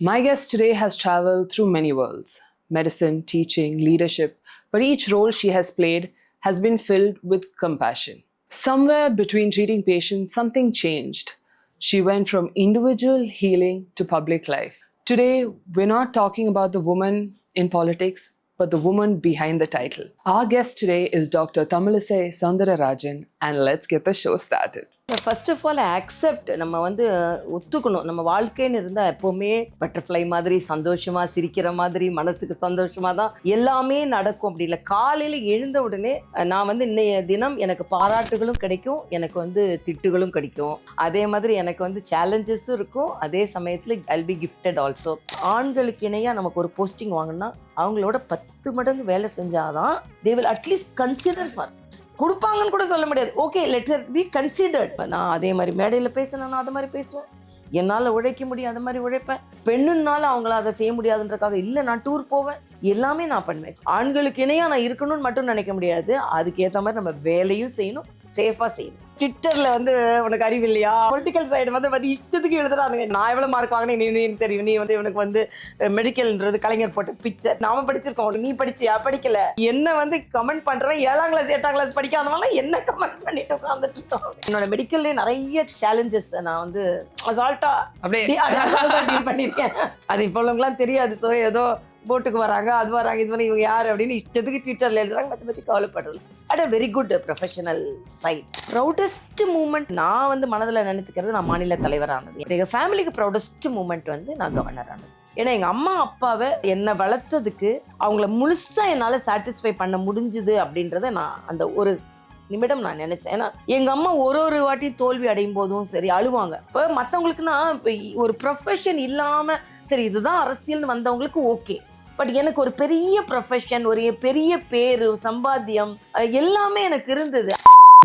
My guest today has traveled through many worlds medicine, teaching, leadership, but each role she has played has been filled with compassion. Somewhere between treating patients, something changed. She went from individual healing to public life. Today, we're not talking about the woman in politics, but the woman behind the title. Our guest today is Dr. Tamilisai Soundararajan, and let's get the show started. First of all accept நம்ம ஒத்துக்கணும். நம்ம வாழ்க்கைன்னு இருந்தால் எப்போவுமே butterfly மாதிரி சந்தோஷமாக சிரிக்கிற மாதிரி மனசுக்கு சந்தோஷமாக தான் எல்லாமே நடக்கும். அப்படி இல்லை, காலையில் எழுந்த உடனே நான் இன்னைய தினம் எனக்கு பாராட்டுகளும் கிடைக்கும், எனக்கு திட்டுகளும் கிடைக்கும். அதே மாதிரி எனக்கு சேலஞ்சஸும் இருக்கும். அதே சமயத்தில் ஐல் பி கிஃப்டட் ஆல்சோ. ஆண்களுக்கு இணையாக நமக்கு ஒரு போஸ்டிங் வாங்கினா அவங்களோட 10 மடங்கு வேலை செஞ்சாதான் they will at least consider for கொடுப்பாங்கன்னு கூட சொல்ல முடியாது. Okay, let her be considered. நான் அதே மாதிரி மேடையில் பேசினேன், நான் அதை மாதிரி பேசுவேன். என்னால் உழைக்க முடியும், அது மாதிரி உழைப்பேன். பெண்ணுனால அவங்கள அதை செய்ய முடியாதுன்றக்காக இல்லை, நான் டூர் போவேன், எல்லாமே நான் பண்ணுவேன். ஆண்களுக்கு இணையாக நான் இருக்கணும்னு மட்டும் நினைக்க முடியாது, அதுக்கேற்ற மாதிரி நம்ம வேலையும் செய்யணும், சேஃபாக செய்யணும். ட்விட்டரில் உனக்கு அறிவு இல்லையா, பொலிட்டிக்கல் சைடு இஷ்டத்துக்கு எழுதுறானுங்க. நான் எவ்வளோ மார்க் வாங்கினேன் நீ தெரியும், நீ இவனுக்கு மெடிக்கல்ன்றது கலைஞர் போட்ட பிக்சர். நாம படிச்சிருக்கோம், நீ படிச்சியா படிக்கல. என்ன கமெண்ட் பண்றேன் 7ஆம் கிளாஸ் 8ஆம் கிளாஸ் படிக்காதவங்க என்ன கமெண்ட் பண்ணிட்டு உட்காந்துட்டு இருக்கோம். என்னோட மெடிக்கல்லே நிறைய சேலஞ்சஸ் நான் அசால்ட்டா அப்படியே பண்ணியிருக்கேன். அது இப்போ உள்ளவங்களாம் தெரியாது. ஸோ ஏதோ போட்டுக்கு வராங்க, அது வராங்க, இது இவங்க யார் அப்படின்னு இஷ்டத்துக்கு ட்விட்டரில் எழுதுறாங்க. அதை பற்றி கவலைப்படுறது at a very good professional side. Proudest moment நான் மனதில் நினைத்துக்கிறது, நான் மாநில தலைவரானது. எங்கள் ஃபேமிலிக்கு ப்ரௌடஸ்ட் மூமெண்ட் நான் கவர்னர் ஆனது. ஏன்னா எங்கள் அம்மா அப்பாவை என்னை வளர்த்ததுக்கு அவங்கள முழுசாக என்னால் சாட்டிஸ்ஃபை பண்ண முடிஞ்சுது அப்படின்றத நான் அந்த ஒரு நிமிடம் நான் நினைச்சேன். ஏன்னா எங்க அம்மா ஒரு வாட்டி தோல்வி அடையும் போதும் சரி அழுவாங்க. இப்போ மற்றவங்களுக்குன்னா இப்போ ஒரு ப்ரொஃபஷன் இல்லாம சரி இதுதான் அரசியல்னு வந்தவங்களுக்கு ஓகே, பட் எனக்கு ஒரு பெரிய ப்ரொஃபஷன், ஒரு பெரிய பேரு, சம்பாத்தியம் எல்லாமே எனக்கு இருந்தது.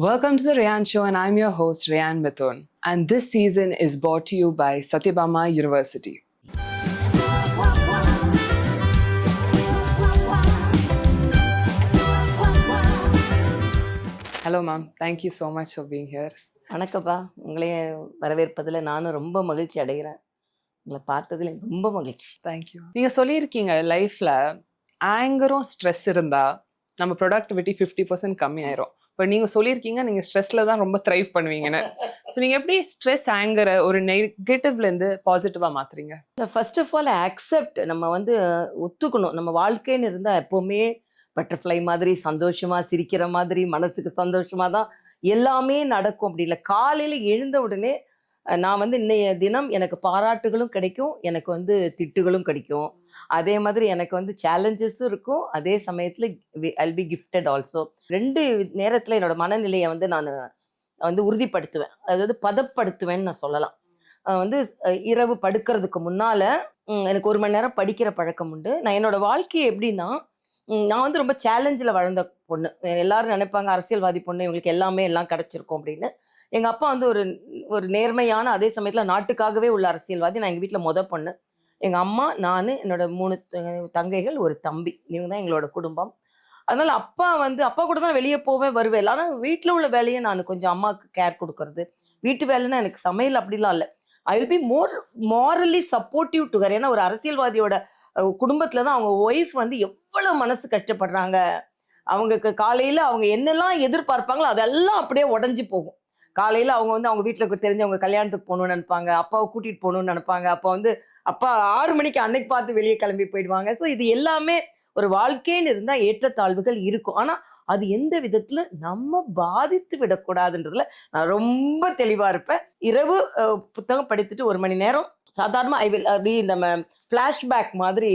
Welcome to the Rayan Show, and I'm your host Rayan Mithun, and this season is brought to you by Satyabama University. Hello ma'am, thank you so much for being here. வணக்கப்பா, உங்களையே வரவேற்பதில் நானும் ரொம்ப மகிழ்ச்சி அடைகிறேன். உங்களை பார்த்ததில் ரொம்ப மகிழ்ச்சி. தேங்க்யூ. நீங்கள் சொல்லியிருக்கீங்க லைஃப்பில் ஆங்கரும் ஸ்ட்ரெஸ் இருந்தால் நம்ம ப்ரொடக்டிவிட்டி 50% கம்மியாயிரும். இப்போ நீங்கள் சொல்லியிருக்கீங்க நீங்கள் ஸ்ட்ரெஸ்ஸில் தான் ரொம்ப த்ரைவ் பண்ணுவீங்கன்னு. ஸோ நீங்கள் எப்படி ஸ்ட்ரெஸ் ஆங்கரை ஒரு நெகட்டிவ்லேருந்து பாசிட்டிவாக மாற்றுறீங்க? ஃபர்ஸ்ட் ஆஃப் ஆல் அக்செப்ட் நம்ம ஒத்துக்கணும். நம்ம வாழ்க்கைன்னு இருந்தால் எப்போவுமே பட்டர்ஃப்ளை மாதிரி சந்தோஷமாக சிரிக்கிற மாதிரி மனசுக்கு சந்தோஷமாக தான் எல்லாமே நடக்கும். அப்படி இல்லை, காலையில் எழுந்த உடனே நான் இன்னைய தினம் எனக்கு பாராட்டுகளும் கிடைக்கும், எனக்கு திட்டுகளும் கிடைக்கும். அதே மாதிரி எனக்கு சேலஞ்சஸும் இருக்கும். அதே சமயத்தில் ஐல் பி கிஃப்டட் ஆல்சோ. 2 நேரத்தில் என்னோட மனநிலையை நான் உறுதிப்படுத்துவேன், அதாவது பதப்படுத்துவேன்னு நான் சொல்லலாம். இரவு படுக்கிறதுக்கு முன்னால் எனக்கு 1 மணி நேரம் படிக்கிற பழக்கம் உண்டு. நான் என்னோட வாழ்க்கையை எப்படின்னா, நான் ரொம்ப சேலஞ்சில் வளர்ந்த பொண்ணு. எல்லாரும் நினைப்பாங்க அரசியல்வாதி பொண்ணு, இவங்களுக்கு எல்லாம் கிடைச்சிருக்கும் அப்படின்னு. எங்கள் அப்பா ஒரு நேர்மையான, அதே சமயத்தில் நாட்டுக்காகவே உள்ள அரசியல்வாதி. நான் எங்கள் வீட்டில் பொண்ணு. எங்கள் அம்மா, நான், என்னோட 3 தங்கைகள், ஒரு தம்பி. இவங்க தான் எங்களோட குடும்பம். அதனால் அப்பா கூட தான் வெளியே போவேன் வருவேன். ஆனால் வீட்டில் உள்ள வேலையை நான் கொஞ்சம் அம்மாவுக்கு கேர் கொடுக்கறது. வீட்டு வேலைன்னா எனக்கு சமையல் அப்படிலாம் இல்லை. I will be more morally supportive to her. ஏன்னா ஒரு அரசியல்வாதியோட குடும்பத்தில் தான் அவங்க ஒய்ஃப் எவ்வளோ மனசு கஷ்டப்படுறாங்க. அவங்க காலையில் அவங்க என்னெல்லாம் எதிர்பார்ப்பாங்களோ அதெல்லாம் அப்படியே உடஞ்சி போகும். காலையில் அவங்க அவங்க வீட்டில் தெரிஞ்சவங்க கல்யாணத்துக்கு போகணும்னு நினைப்பாங்க, அப்பாவை கூட்டிகிட்டு போகணும்னு நினைப்பாங்க. அப்பா 6 மணிக்கு அன்னைக்கு பார்த்து வெளியே கிளம்பி போயிடுவாங்க. ஸோ இது எல்லாமே ஒரு வாழ்க்கைன்னு இருந்தால் ஏற்றத்தாழ்வுகள் இருக்கும். ஆனால் அது எந்த விதத்தில் நம்ம பாதித்து விடக்கூடாதுன்றதுல நான் ரொம்ப தெளிவாக இருப்பேன். இரவு புத்தகம் படித்துட்டு 1 மணி நேரம் சாதாரண அப்படி இந்த ஃப்ளாஷ்பேக் மாதிரி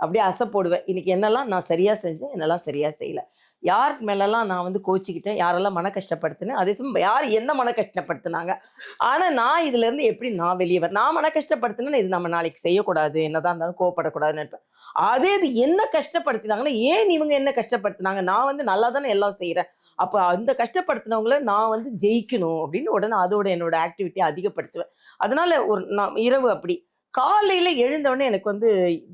அப்படியே அசை போடுவேன். இன்னைக்கு என்னெல்லாம் நான் சரியாக செஞ்சேன், என்னெல்லாம் சரியாக செய்யலை, யார் மேலெல்லாம் நான் கோச்சிக்கிட்டேன், யாரெல்லாம் மன கஷ்டப்படுத்தினேன், அதே சமயம் யார் என்ன மன கஷ்டப்படுத்தினாங்க. ஆனால் நான் இதுலேருந்து எப்படி நான் வெளியே நான் மன கஷ்டப்படுத்தினேன், இது நம்ம நாளைக்கு செய்யக்கூடாது, என்னதான் இருந்தாலும் கோவப்படக்கூடாதுன்னு நினைப்பேன். அதே இது என்ன கஷ்டப்படுத்தினாங்கன்னா, ஏன் இவங்க என்ன கஷ்டப்படுத்தினாங்க, நான் நல்லா தானே எல்லாம் செய்கிறேன், அப்போ அந்த கஷ்டப்படுத்தினவங்கள நான் ஜெயிக்கணும் அப்படின்னு உடனே அதோட என்னோட ஆக்டிவிட்டியை அதிகப்படுத்துவேன். அதனால நான் இரவு அப்படி காலையில் எழுந்தவுடனே எனக்கு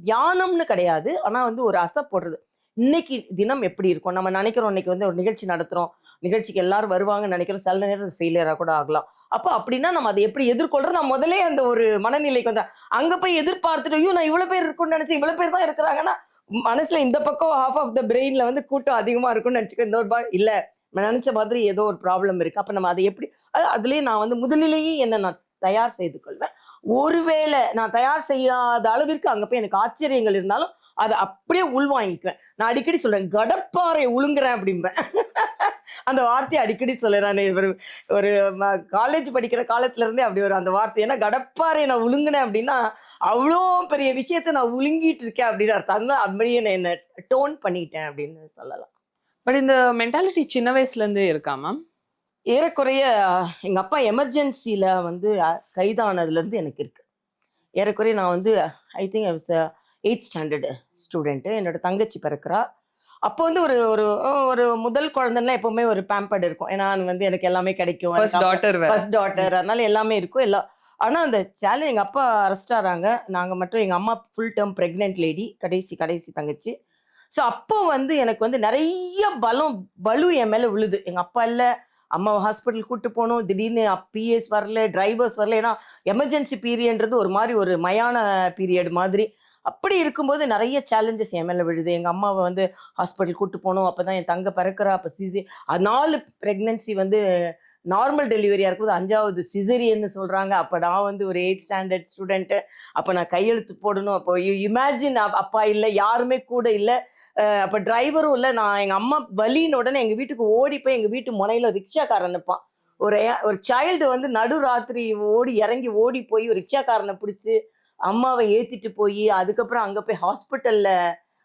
தியானம்னு கிடையாது, ஆனால் ஒரு அசை போடுறது. இன்னைக்கு தினம் எப்படி இருக்கும். நம்ம நினைக்கிறோம் இன்னைக்கு வந்து ஒரு நிகழ்ச்சி நடத்துறோம், நிகழ்ச்சிக்கு எல்லாரும் வருவாங்கன்னு நினைக்கிறோம், சில நேரம் ஃபெயிலியரா கூட ஆகலாம். அப்போ அப்படின்னா நம்ம அதை எப்படி எதிர்கொள்றோம், நான் முதலே அந்த ஒரு மனநிலைக்கு வந்தேன். அங்க போய் எதிர்பார்த்துட்டு ஐயோ நான் இவ்வளவு பேர் இருக்கும்னு நினைச்சேன், இவ்வளவு பேர் தான் இருக்கிறாங்கன்னா மனசுல இந்த பக்கம் ஹாஃப் ஆஃப் த பிரெயின்ல வந்து கூட்டம் அதிகமா இருக்கும்னு நினைச்சுக்க, இந்த ஒரு இல்ல நான் நினைச்ச மாதிரி ஏதோ ஒரு ப்ராப்ளம் இருக்கு. அப்ப நம்ம அதை எப்படி அதுலயே நான் வந்து முதலிலேயே என்ன நான் தயார் செய்து கொள்வேன். ஒருவேளை நான் தயார் செய்யாத அளவிற்கு அங்க போய் எனக்கு ஆச்சரியங்கள் இருந்தாலும் அதை அப்படியே உள்வாங்கிக்குவேன். நான் அடிக்கடி சொல்றேன், கடப்பாறை உழுங்குறேன் அப்படிம்பேன். அந்த வார்த்தையை அடிக்கடி சொல்லுறேன். ஒரு காலேஜ் படிக்கிற காலத்துல இருந்தே அப்படி ஒரு அந்த வார்த்தை. ஏன்னா கடப்பாறை நான் உழுங்குனேன் அப்படின்னா அவ்வளோ பெரிய விஷயத்த நான் உழுங்கிட்டு இருக்கேன் அப்படின்னு அர்த்தம். அதனால அப்படியே நான் என்ன டோன் பண்ணிட்டேன் அப்படின்னு சொல்லலாம். பட் இந்த மென்டாலிட்டி சின்ன வயசுல இருந்தே இருக்கா மேம்? ஏறக்குறைய எங்க அப்பா எமர்ஜென்சில வந்து கைதானதுல இருந்து எனக்கு இருக்கு. ஏறக்குறைய நான் வந்து I think I was 8th standard student. என்னோட தங்கச்சி பிறக்கிறா. அப்போ வந்து ஒரு ஒரு ஒரு முதல் குழந்தைன்னா எப்பவுமே ஒரு பேம்பர்டு இருக்கும். ஏன்னா வந்து எனக்கு எல்லாமே கிடைக்கும். ஃபர்ஸ்ட் டாட்டர் அதனால எல்லாமே இருக்கும் எல்லாம். ஆனா அந்த சேலஞ்ச் எங்க அப்பா அரெஸ்ட் ஆறாங்க. நாங்க மட்டும் எங்க அம்மா ஃபுல் டேர்ம் பிரெக்னென்ட் லேடி, கடைசி தங்கச்சி. ஸோ அப்போ வந்து எனக்கு வந்து நிறைய பலு என் மேல விழுது. எங்க அப்பா இல்ல, அம்மாவை ஹாஸ்பிட்டல் கூட்டு போகணும், திடீர்னு பிஎஸ் வரல, டிரைவர்ஸ் வரல. ஏன்னா எமர்ஜென்சி பீரியட்ன்றது ஒரு மாதிரி ஒரு மயான பீரியட் மாதிரி. அப்படி இருக்கும்போது நிறைய சேலஞ்சஸ் என் மேலே விழுது. எங்கள் அம்மாவை வந்து ஹாஸ்பிட்டல் கூட்டு போகணும். அப்போ தான் என் தங்க பிறக்கிறா. அப்போ 4 ப்ரெக்னென்சி வந்து நார்மல் டெலிவரியாக இருக்கும்போது 5வது சிசரியன்னு சொல்கிறாங்க. அப்போ நான் வந்து ஒரு 8th ஸ்டாண்டர்ட் ஸ்டூடெண்ட்டு. அப்போ நான் கையெழுத்து போடணும். அப்போ இமேஜின் அப்பா இல்லை, யாருமே கூட இல்லை, அப்போ டிரைவரும் இல்லை. நான் எங்கள் அம்மா வலின்னு உடனே எங்கள் வீட்டுக்கு ஓடி போய் எங்கள் வீட்டு முனையில் ரிக்ஷாக்காரன் நிற்பான். ஒரு சைல்டு வந்து நடுராத்திரி இறங்கி ஓடி போய் ஒரு ரிக்ஷாக்காரனை பிடிச்சி அம்மாவை ஏற்றிட்டு போய் அதுக்கப்புறம் அங்கே போய் ஹாஸ்பிட்டலில்.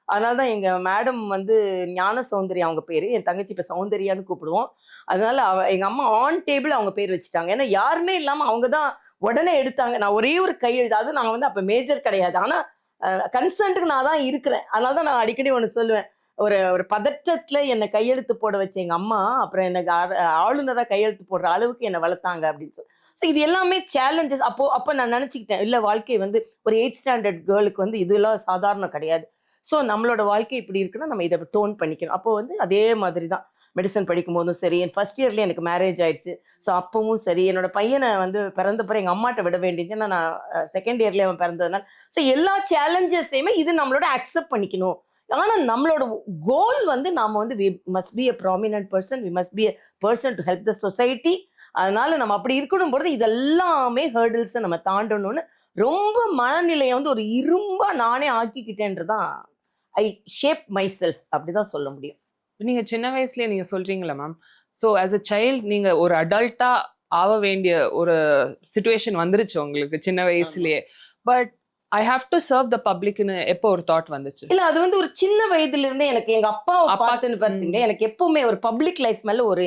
அதனால தான் எங்கள் மேடம் வந்து ஞான சௌந்தர்யா அவங்க பேர். என் தங்கச்சி இப்போ சௌந்தர்யான்னு கூப்பிடுவோம். அதனால எங்கள் அம்மா ஆன் டேபிள் அவங்க பேர் வச்சுட்டாங்க. ஏன்னா யாருமே இல்லாமல் அவங்க தான் உடனே எடுத்தாங்க. நான் ஒரே ஒரு கையெழுத்து, அது நான் வந்து அப்போ மேஜர் கிடையாது, ஆனால் கன்சர்ன்ட்டுக்கு நான் தான் இருக்கிறேன். அதனால தான் நான் அடிக்கடி ஒன்று சொல்லுவேன், ஒரு பதற்றத்தில் என்னை கையெழுத்து போட வச்ச எங்கள் அம்மா அப்புறம் எனக்கு ஆளுநராக கையெழுத்து போடுற அளவுக்கு என்னை வளர்த்தாங்க அப்படின்னு சொல்லி. ஸோ இது எல்லாமே சேலஞ்சஸ். அப்போ நான் நினச்சிக்கிட்டேன், இல்லை வாழ்க்கை வந்து ஒரு 8th ஸ்டாண்டர்ட் கேர்ளுக்கு வந்து இதெல்லாம் சாதாரணம் கிடையாது. ஸோ நம்மளோட வாழ்க்கை இப்படி இருக்குன்னா நம்ம இதை டோன் பண்ணிக்கணும். அப்போ வந்து அதே மாதிரி தான் மெடிசன் படிக்கும் போதும் சரி, என் ஃபர்ஸ்ட் இயர்லேயே எனக்கு மேரேஜ் ஆயிடுச்சு. ஸோ அப்பவும் சரி, என்னோட பையனை வந்து பிறந்தப்பறம் எங்கள் அம்மாட்ட விட வேண்டிச்சுன்னா நான் செகண்ட் இயர்லேயே அவன் பிறந்ததுனால ஸோ எல்லா சேலஞ்சஸையுமே இது நம்மளோட அக்செப்ட் பண்ணிக்கணும். ஆனால் நம்மளோட கோல் வந்து நாம வந்து we must be a prominent person, we must be a person to help the society. அதனால நம்ம அப்படி இருக்கணும் பொழுது இதெல்லாமே ஹேர்டில்ஸை நம்ம தாண்டணும்னு ரொம்ப மனநிலையை வந்து ஒரு இரும்பா நானே ஆக்கிக்கிட்டேன்றதான் ஐ ஷேப் மை செல்ஃப், அப்படிதான் சொல்ல முடியும். நீங்க சின்ன வயசுலயே நீங்க சொல்றீங்களா ma'am, so as a child நீங்க ஒரு அடல்ட்டா ஆக வேண்டிய ஒரு சிச்சுவேஷன் வந்துருச்சு உங்களுக்கு சின்ன வயசுலயே. But I have to serve the பப்ளிக்னு எப்போ ஒரு தாட் வந்துச்சு? இல்ல அது வந்து ஒரு சின்ன வயதுல இருந்தே எனக்கு எங்க அப்பாவை பார்த்துன்னு பார்த்தீங்க, எனக்கு எப்பவுமே ஒரு பப்ளிக் லைஃப் மேல ஒரு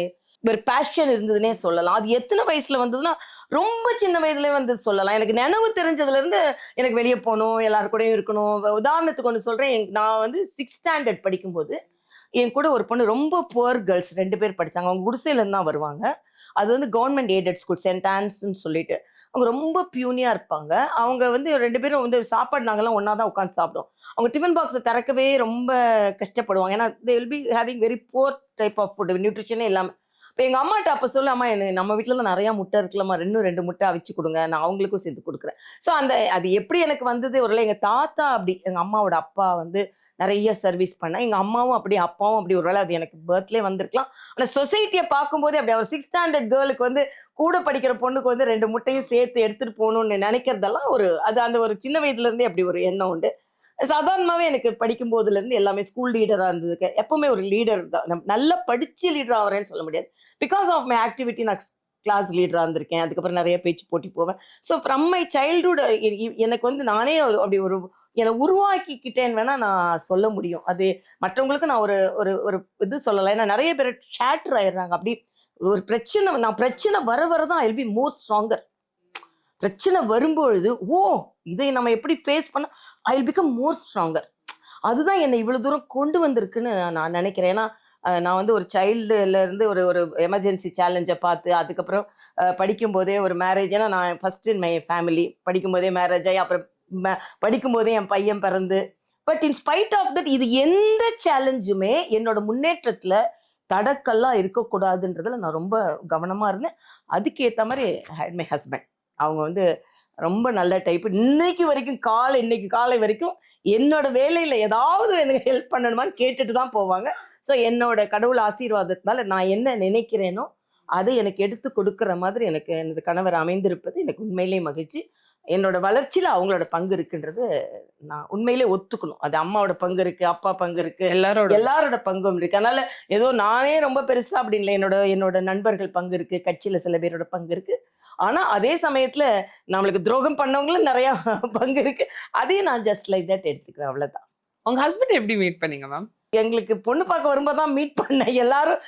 பேஷன் இருந்ததுன்னே சொல்லலாம். அது எத்தனை வயசுல வந்ததுன்னா ரொம்ப சின்ன வயதுல வந்து சொல்லலாம். எனக்கு நினைவு தெரிஞ்சதுல இருந்து எனக்கு வெளியே போகணும், எல்லாரு கூடயும் இருக்கணும். உதாரணத்துக்கு ஒன்று சொல்றேன், நான் வந்து 6th ஸ்டாண்டர்ட் படிக்கும்போது என் கூட ஒரு பொண்ணு, ரொம்ப புவர் கேர்ள்ஸ் 2 பேர் படிச்சாங்க. அவங்க குடிசையிலேருந்து தான் வருவாங்க. அது வந்து கவர்மெண்ட் எய்டட் ஸ்கூல், சென்ட் ஆன்ஸ்ன்னு சொல்லிட்டு. அவங்க ரொம்ப பியூனியா இருப்பாங்க. அவங்க வந்து 2 பேரும் வந்து சாப்பாடு நாங்கெல்லாம் ஒன்றா தான் உட்காந்து சாப்பிடுவோம். அவங்க டிஃபன் பாக்ஸை திறக்கவே ரொம்ப கஷ்டப்படுவாங்க. ஏன்னா they will be having very poor type of food, நியூட்ரிஷனே இல்லாமல். இப்போ எங்கள் அம்மாட்ட அப்போ சொல்லாமா, நம்ம வீட்டில் தான் நிறையா முட்டை இருக்கலாமா, 2 முட்டை அவிச்சு கொடுங்க, நான் அவங்களுக்கும் சேர்த்து கொடுக்குறேன். ஸோ அது எப்படி எனக்கு வந்தது, ஒரு எங்கள் தாத்தா அப்படி, எங்கள் அம்மாவோட அப்பா வந்து நிறைய சர்வீஸ் பண்ணேன். எங்கள் அம்மாவும் அப்படி அப்பாவும் அப்படி, ஒருவேளை அது எனக்கு பர்த்லேயே வந்திருக்கலாம். ஆனால் சொசைட்டியை பார்க்கும்போதே அப்படி ஒரு 6th ஸ்டாண்டர்ட் கேர்ளுக்கு வந்து கூட படிக்கிற பொண்ணுக்கு வந்து 2 முட்டையும் சேர்த்து எடுத்துகிட்டு போகணும்னு நினைக்கிறதெல்லாம் அந்த ஒரு சின்ன வயதுலேருந்தே அப்படி ஒரு எண்ணம் உண்டு. சாதாரணமாகவே எனக்கு படிக்கும் போதுல இருந்து எல்லாமே ஸ்கூல் லீடராக இருந்ததுக்கு, எப்பவுமே ஒரு லீடர் தான். நல்லா படிச்சு லீடர் ஆகிறேன்னு சொல்ல முடியாது. பிகாஸ் ஆஃப் மை ஆக்டிவிட்டி நான் கிளாஸ் லீடராக இருந்திருக்கேன். அதுக்கப்புறம் நிறைய பேச்சு போட்டி போவேன். ஸோ ஃப்ரம் மை சைல்டுஹுட் எனக்கு வந்து நானே அப்படி என்னை உருவாக்கிக்கிட்டேன்னு வேணா நான் சொல்ல முடியும். அது மற்றவங்களுக்கு நான் ஒரு இது சொல்லலாம். ஏன்னா நிறைய பேர் ஷேட்டர் ஆயிடுறாங்க. அப்படி ஒரு பிரச்சனை வரதான் ஐ வில் பி மோர் ஸ்ட்ராங்கர். பிரச்சனை வரும்பொழுது இதை நம்ம எப்படி ஃபேஸ் பண்ண I will become more stronger. அதுதான் என்னை இவ்வளோ தூரம் கொண்டு வந்திருக்குன்னு நான் நினைக்கிறேன். ஏன்னா நான் வந்து ஒரு சைல்டுலேருந்து ஒரு எமர்ஜென்சி சேலஞ்சை பார்த்து, அதுக்கப்புறம் படிக்கும்போதே ஒரு மேரேஜ். ஏன்னா நான் ஃபஸ்ட்டு மை ஃபேமிலி படிக்கும்போதே மேரேஜ் ஆகி, அப்புறம் படிக்கும்போதே என் பையன் பிறந்து, but in spite of that இது எந்த சேலஞ்சுமே என்னோட முன்னேற்றத்துல தடக்கல்லாம் இருக்கக்கூடாதுன்றதுல நான் ரொம்ப கவனமா இருந்தேன். அதுக்கேற்ற மாதிரி ஹேட் மை ஹஸ்பண்ட். அவங்க வந்து ரொம்ப நல்ல டைப். இன்னைக்கு காலை வரைக்கும் என்னோட வேலையில ஏதாவது எனக்கு ஹெல்ப் பண்ணணுமான்னு கேட்டுட்டு தான் போவாங்க. ஸோ என்னோட கடவுள் ஆசீர்வாதத்தினால நான் என்ன நினைக்கிறேனோ அதை எனக்கு எடுத்து கொடுக்குற மாதிரி எனக்கு எனது கணவர் அமைந்திருப்பது எனக்கு உண்மையிலே மகிழ்ச்சி. என்னோட வளர்ச்சியில அவங்களோட பங்கு இருக்குன்றது நான் உண்மையிலே ஒத்துக்கணும். அது அம்மாவோட பங்கு இருக்கு, அப்பா பங்கு இருக்கு, எல்லாரோட பங்கும் இருக்கு. அதனால ஏதோ நானே ரொம்ப பெருசா அப்படின்னு இல்லை. என்னோட நண்பர்கள் பங்கு இருக்கு, கட்சியில சில பேரோட பங்கு இருக்கு. ஆனா அதே சமயத்துல நம்மளுக்கு துரோகம் பண்ணவங்களும் நிறைய பங்கு இருக்கு. அதையும் நான் ஜஸ்ட் லைக் தட் எடுத்துக்கிறேன், அவ்வளவுதான். உங்க ஹஸ்பண்ட் எப்படி மீட் பண்ணீங்க மேம்? எங்களுக்கு பொண்ணு பார்க்க வரும்போது தான் மீட் பண்ணேன். எல்லாரும்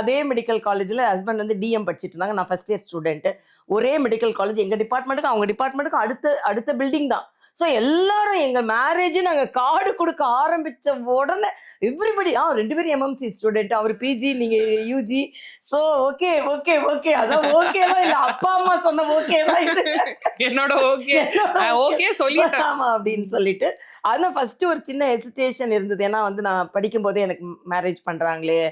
அதே மெடிக்கல் காலேஜில் ஹஸ்பண்ட் வந்து டிஎம் படிச்சுட்டு இருந்தாங்க. நான் ஃபர்ஸ்ட் இயர் ஸ்டூடெண்ட். ஒரே மெடிக்கல் காலேஜ். எங்கள் டிபார்ட்மெண்ட்டுக்கும் அவங்க டிபார்ட்மெண்ட்டுக்கும் அடுத்த பில்டிங் தான். ஸோ எல்லாரும் எங்கள் மேரேஜ் நாங்கள் கார்டு கொடுக்க ஆரம்பித்த உடனே எவ்ரிபடி 2 பேரும் எம்எம்சி ஸ்டூடெண்ட், அவர் பிஜி, நீங்கள் UG. So okay okay okay, அதான் ஓகே தான். இல்லை அப்பா அம்மா சொன்ன ஓகே தான் இது, என்னோட ஓகே சொல்லிட்டேன் ஆமா அப்படின்னு சொல்லிட்டு. ஆனால் ஃபர்ஸ்ட் ஒரு சின்ன ஹெசிடேஷன் இருந்தது. ஏன்னா வந்து நான் படிக்கும் போதே எனக்கு மேரேஜ் பண்றாங்களே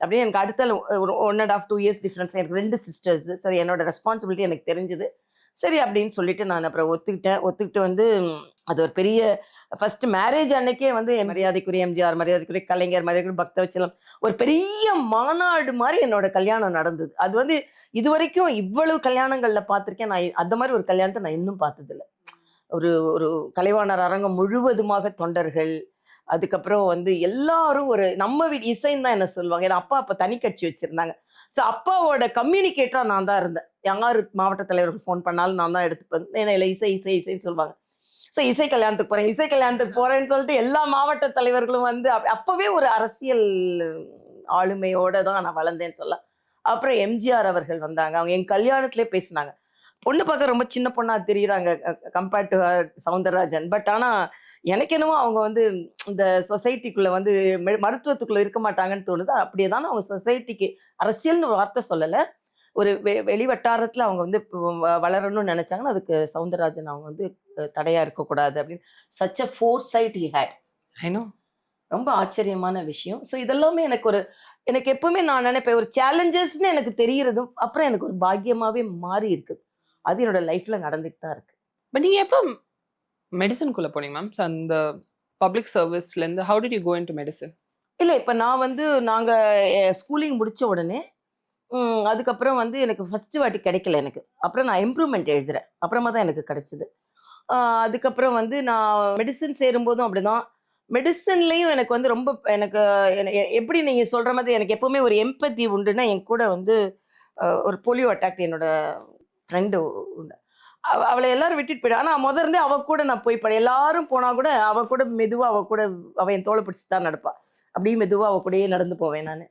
அப்படின்னு. எனக்கு அடுத்த 1.5 2 years டிஃப்ரென்ஸ். எனக்கு 2 சிஸ்டர்ஸ். சரி, என்னோட ரெஸ்பான்சிபிலிட்டி எனக்கு தெரிஞ்சது. சரி அப்படின்னு சொல்லிட்டு நான் அப்புறம் ஒத்துக்கிட்டு வந்து அது ஒரு பெரிய ஃபர்ஸ்ட் மேரேஜ் அன்னைக்கே வந்து மரியாதைக்குரிய எம்ஜிஆர், மரியாதைக்குரிய கலைஞர், மரியாதைக்குரிய பக்தவச்சலம் ஒரு பெரிய மாநாடு மாதிரி என்னோட கல்யாணம் நடந்தது. அது வந்து இது வரைக்கும் இவ்வளவு கல்யாணங்கள்ல பார்த்துருக்கேன். நான் அந்த மாதிரி ஒரு கல்யாணத்தை நான் இன்னும் பார்த்ததில்லை. ஒரு கலைவாணர் அரங்கம் முழுவதுமாக தொண்டர்கள், அதுக்கப்புறம் வந்து எல்லாரும் ஒரு நம்ம வீடு இசைன்னு தான் என்ன சொல்லுவாங்க. ஏன்னா அப்பா அப்போ தனி கட்சி வச்சிருந்தாங்க. ஸோ அப்பாவோட கம்யூனிகேட்டரா நான் தான் இருந்தேன். யார் மாவட்ட தலைவருக்கு ஃபோன் பண்ணாலும் நான் தான் எடுத்துப்பேன். ஏன்னா இல்லை இசைன்னு சொல்லுவாங்க. ஸோ இசை கல்யாணத்துக்கு போறேன்னு சொல்லிட்டு எல்லா மாவட்ட தலைவர்களும் வந்து அப்பவே ஒரு அரசியல் ஆளுமையோட தான் நான் வளர்ந்தேன்னு சொல்லலாம். அப்புறம் எம்ஜிஆர் அவர்கள் வந்தாங்க. அவங்க என் கல்யாணத்திலே பேசினாங்க. பொண்ணு பார்க்க ரொம்ப சின்ன பொண்ணா தெரியுறாங்க கம்பேர்ட் டு சவுந்தரராஜன். பட் ஆனால் எனக்கு என்னமோ அவங்க வந்து இந்த சொசைட்டிக்குள்ள வந்து மருத்துவத்துக்குள்ள இருக்க மாட்டாங்கன்னு தோணுது. அப்படியே தானே அவங்க சொசைட்டிக்கு அரசியல்னு ஒரு வார்த்தை சொல்லலை, ஒரு வெளி வட்டாரத்தில் அவங்க வந்து வளரணும்னு நினைச்சாங்கன்னா அதுக்கு சவுந்தரராஜன் அவங்க வந்து தடையா இருக்கக்கூடாது அப்படின்னு. Such a foresight he had. ரொம்ப ஆச்சரியமான விஷயம். ஸோ இதெல்லாமே எனக்கு எப்பவுமே நான் நினைப்பேன், ஒரு சேலஞ்சஸ்ன்னு எனக்கு தெரிகிறதும் அப்புறம் எனக்கு ஒரு பாக்கியமாவே மாறி இருக்குது. அது என்னோட லைஃப்ல நடந்துட்டு தான் இருக்கு. பட் நீங்க எப்போ மெடிசனுக்குள்ள போனீங்க மேம்? அந்த பப்ளிக் சர்வீஸ்ல இருந்து how did you go into medicine? இல்லை, இப்போ நான் வந்து நாங்கள் ஸ்கூலிங் முடித்த உடனே அதுக்கப்புறம் வந்து எனக்கு ஃபர்ஸ்ட் வாட்டி கிடைக்கல எனக்கு. அப்புறம் நான் இம்ப்ரூவ்மெண்ட் எழுதுறேன், அப்புறமா தான் எனக்கு கிடைச்சிது. அதுக்கப்புறம் வந்து நான் மெடிசன் சேரும்போதும் அப்படிதான். மெடிசன்லையும் எனக்கு வந்து ரொம்ப எப்படி நீங்கள் சொல்கிற மாதிரி எனக்கு எப்போவுமே ஒரு எம்பத்தி உண்டுன்னா, என் கூட வந்து ஒரு போலியோ அட்டாக் என்னோட ஃப்ரெண்டு உண்டு. அவளை எல்லாரும் விட்டுட்டு போயிடு. ஆனால் முதல்ல அவ கூட நான் போய் எல்லாரும் போனால் கூட அவள் கூட மெதுவாக அவள் என் தோலை பிடிச்சி தான் நடப்பாள். அப்படியே மெதுவாக அவள் கூடயே நடந்து போவேன் நான்.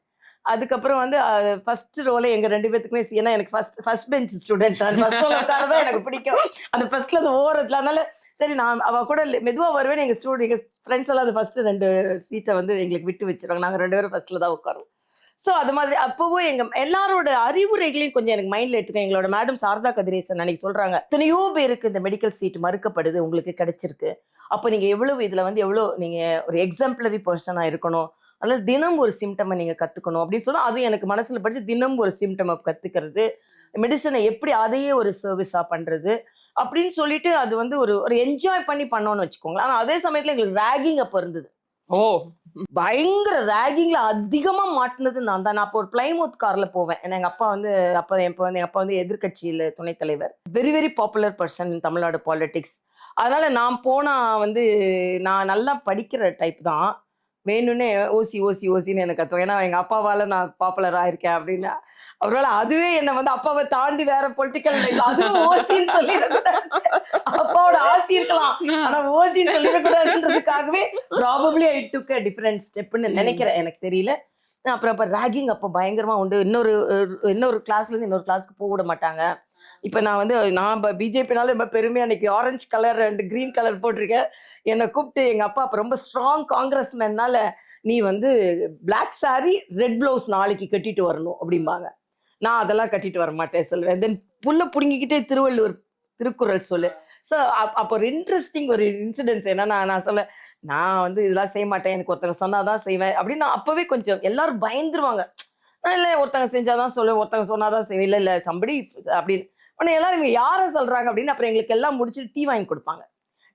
அதுக்கப்புறம் வந்து ஃபர்ஸ்ட் ரோல எங்கள் 2 பேத்துக்குமே, ஏன்னா எனக்கு ஃபர்ஸ்ட் பெஞ்ச் ஸ்டூடெண்ட், நான் ஃபர்ஸ்ட் ரோல தான் எனக்கு பிடிக்கும். அந்த ஃபர்ஸ்ட்ல அந்த ஓரத்தில். அதனால சரி நான் அவள் கூட மெதுவாக வருவேன். எங்கள் ஃப்ரெண்ட்ஸ் எல்லாம் அந்த ஃபர்ஸ்ட் 2 சீட்டை வந்து எங்களுக்கு விட்டு வச்சிருவாங்க. நாங்கள் 2 பேரும் ஃபர்ஸ்ட்ல தான் உட்காரோம். ஸோ அது மாதிரி அப்போவும் எல்லாரோட அறிவுரைகளையும் கொஞ்சம் எனக்கு மைண்டில் எடுத்துக்கேன். எங்களோட மேடம் சாரதா கதிரேசன் அன்னைக்கு சொல்கிறாங்க, எத்தனையோ பேருக்கு இந்த மெடிக்கல் சீட் மறுக்கப்படுது, உங்களுக்கு கிடைச்சிருக்கு. அப்போ நீங்கள் எவ்வளோ நீங்கள் ஒரு எக்ஸாம்பிளரி பர்சனாக இருக்கணும். அதனால் தினம் ஒரு சிம்டமை நீங்கள் கற்றுக்கணும் அப்படின்னு சொன்னால், அது எனக்கு மனசில் படித்து தினம் ஒரு சிம்டமை கற்றுக்கிறது, மெடிசனை எப்படி அதையே ஒரு சர்வீஸாக பண்ணுறது அப்படின்னு சொல்லிட்டு அது வந்து ஒரு என்ஜாய் பண்ணி பண்ணோன்னு வச்சுக்கோங்களேன். ஆனால் அதே சமயத்தில் எங்களுக்கு ரேகிங் அப்போ இருந்தது. பயங்கர ரேகிங்ல அதிகமா மாட்டினது நான் தான். நான் அப்போ ஒரு பிளைமவுத் கார்ல போவேன். ஏன்னா எங்க அப்பா வந்து எங்க அப்பா வந்து எதிர்கட்சியில துணைத் தலைவர், very very popular person in Tamil Nadu politics. அதனால நான் போனா வந்து நான் நல்லா படிக்கிற டைப் தான். வேணும்னே ஓசின்னு எனக்கு கத்துவோம். ஏன்னா எங்க அப்பாவால நான் பாப்புலர் ஆயிருக்கேன் அப்படின்னு. அவரால் அதுவே என்னை வந்து அப்பாவை தாண்டி வேற பொலிட்டிக்கல் அதுவும் ஓசின்னு சொல்லிடக்கூடாது, அப்பாவோட ஆசி இருக்கலாம் ஆனா ஓசின்னு சொல்லிடக்கூடாதுன்றதுக்காகவே probably I took a different ஸ்டெப்னு நினைக்கிறேன், எனக்கு தெரியல. அப்புறம் ரேகிங் அப்போ பயங்கரமா உண்டு. இன்னொரு கிளாஸ்ல இருந்து இன்னொரு கிளாஸ்க்கு போக விட மாட்டாங்க. இப்போ நான் பிஜேபினால ரொம்ப பெருமையாக அன்னைக்கு orange colour and green colour போட்டிருக்கேன். என்னை கூப்பிட்டு எங்கள் அப்பா அப்போ ரொம்ப ஸ்ட்ராங் காங்கிரஸ்மேன்னால, நீ வந்து பிளாக் சாரி ரெட் ப்ளவுஸ் நாளைக்கு கட்டிட்டு வரணும் அப்படிம்பாங்க. நான் அதெல்லாம் கட்டிட்டு வர மாட்டேன் சொல்லுவேன். தென் புல்ல பிடுங்கிக்கிட்டே திருக்குறள் சொல்லு, ஸோ அப்போ ஒரு இன்ட்ரெஸ்டிங் ஒரு இன்சிடென்ட்ஸ் என்னன்னா, நான் சொல்ல நான் வந்து இதெல்லாம் செய்ய மாட்டேன், எனக்கு ஒருத்தங்க சொன்னாதான் செய்வேன் அப்படின்னு நான் அப்பவே கொஞ்சம் எல்லாரும் பயந்துருவாங்க. நான் இல்லை ஒருத்தங்க செஞ்சாதான் சொல்லுவேன், ஒருத்தங்க சொன்னாதான் செய்வேன், இல்லை இல்லை சம்படி அப்படின்னு. உடனே எல்லாரும் இவங்க யாரை சொல்றாங்க அப்படின்னு அப்புறம் எங்களுக்கு எல்லாம் முடிச்சுட்டு டீ வாங்கி கொடுப்பாங்க.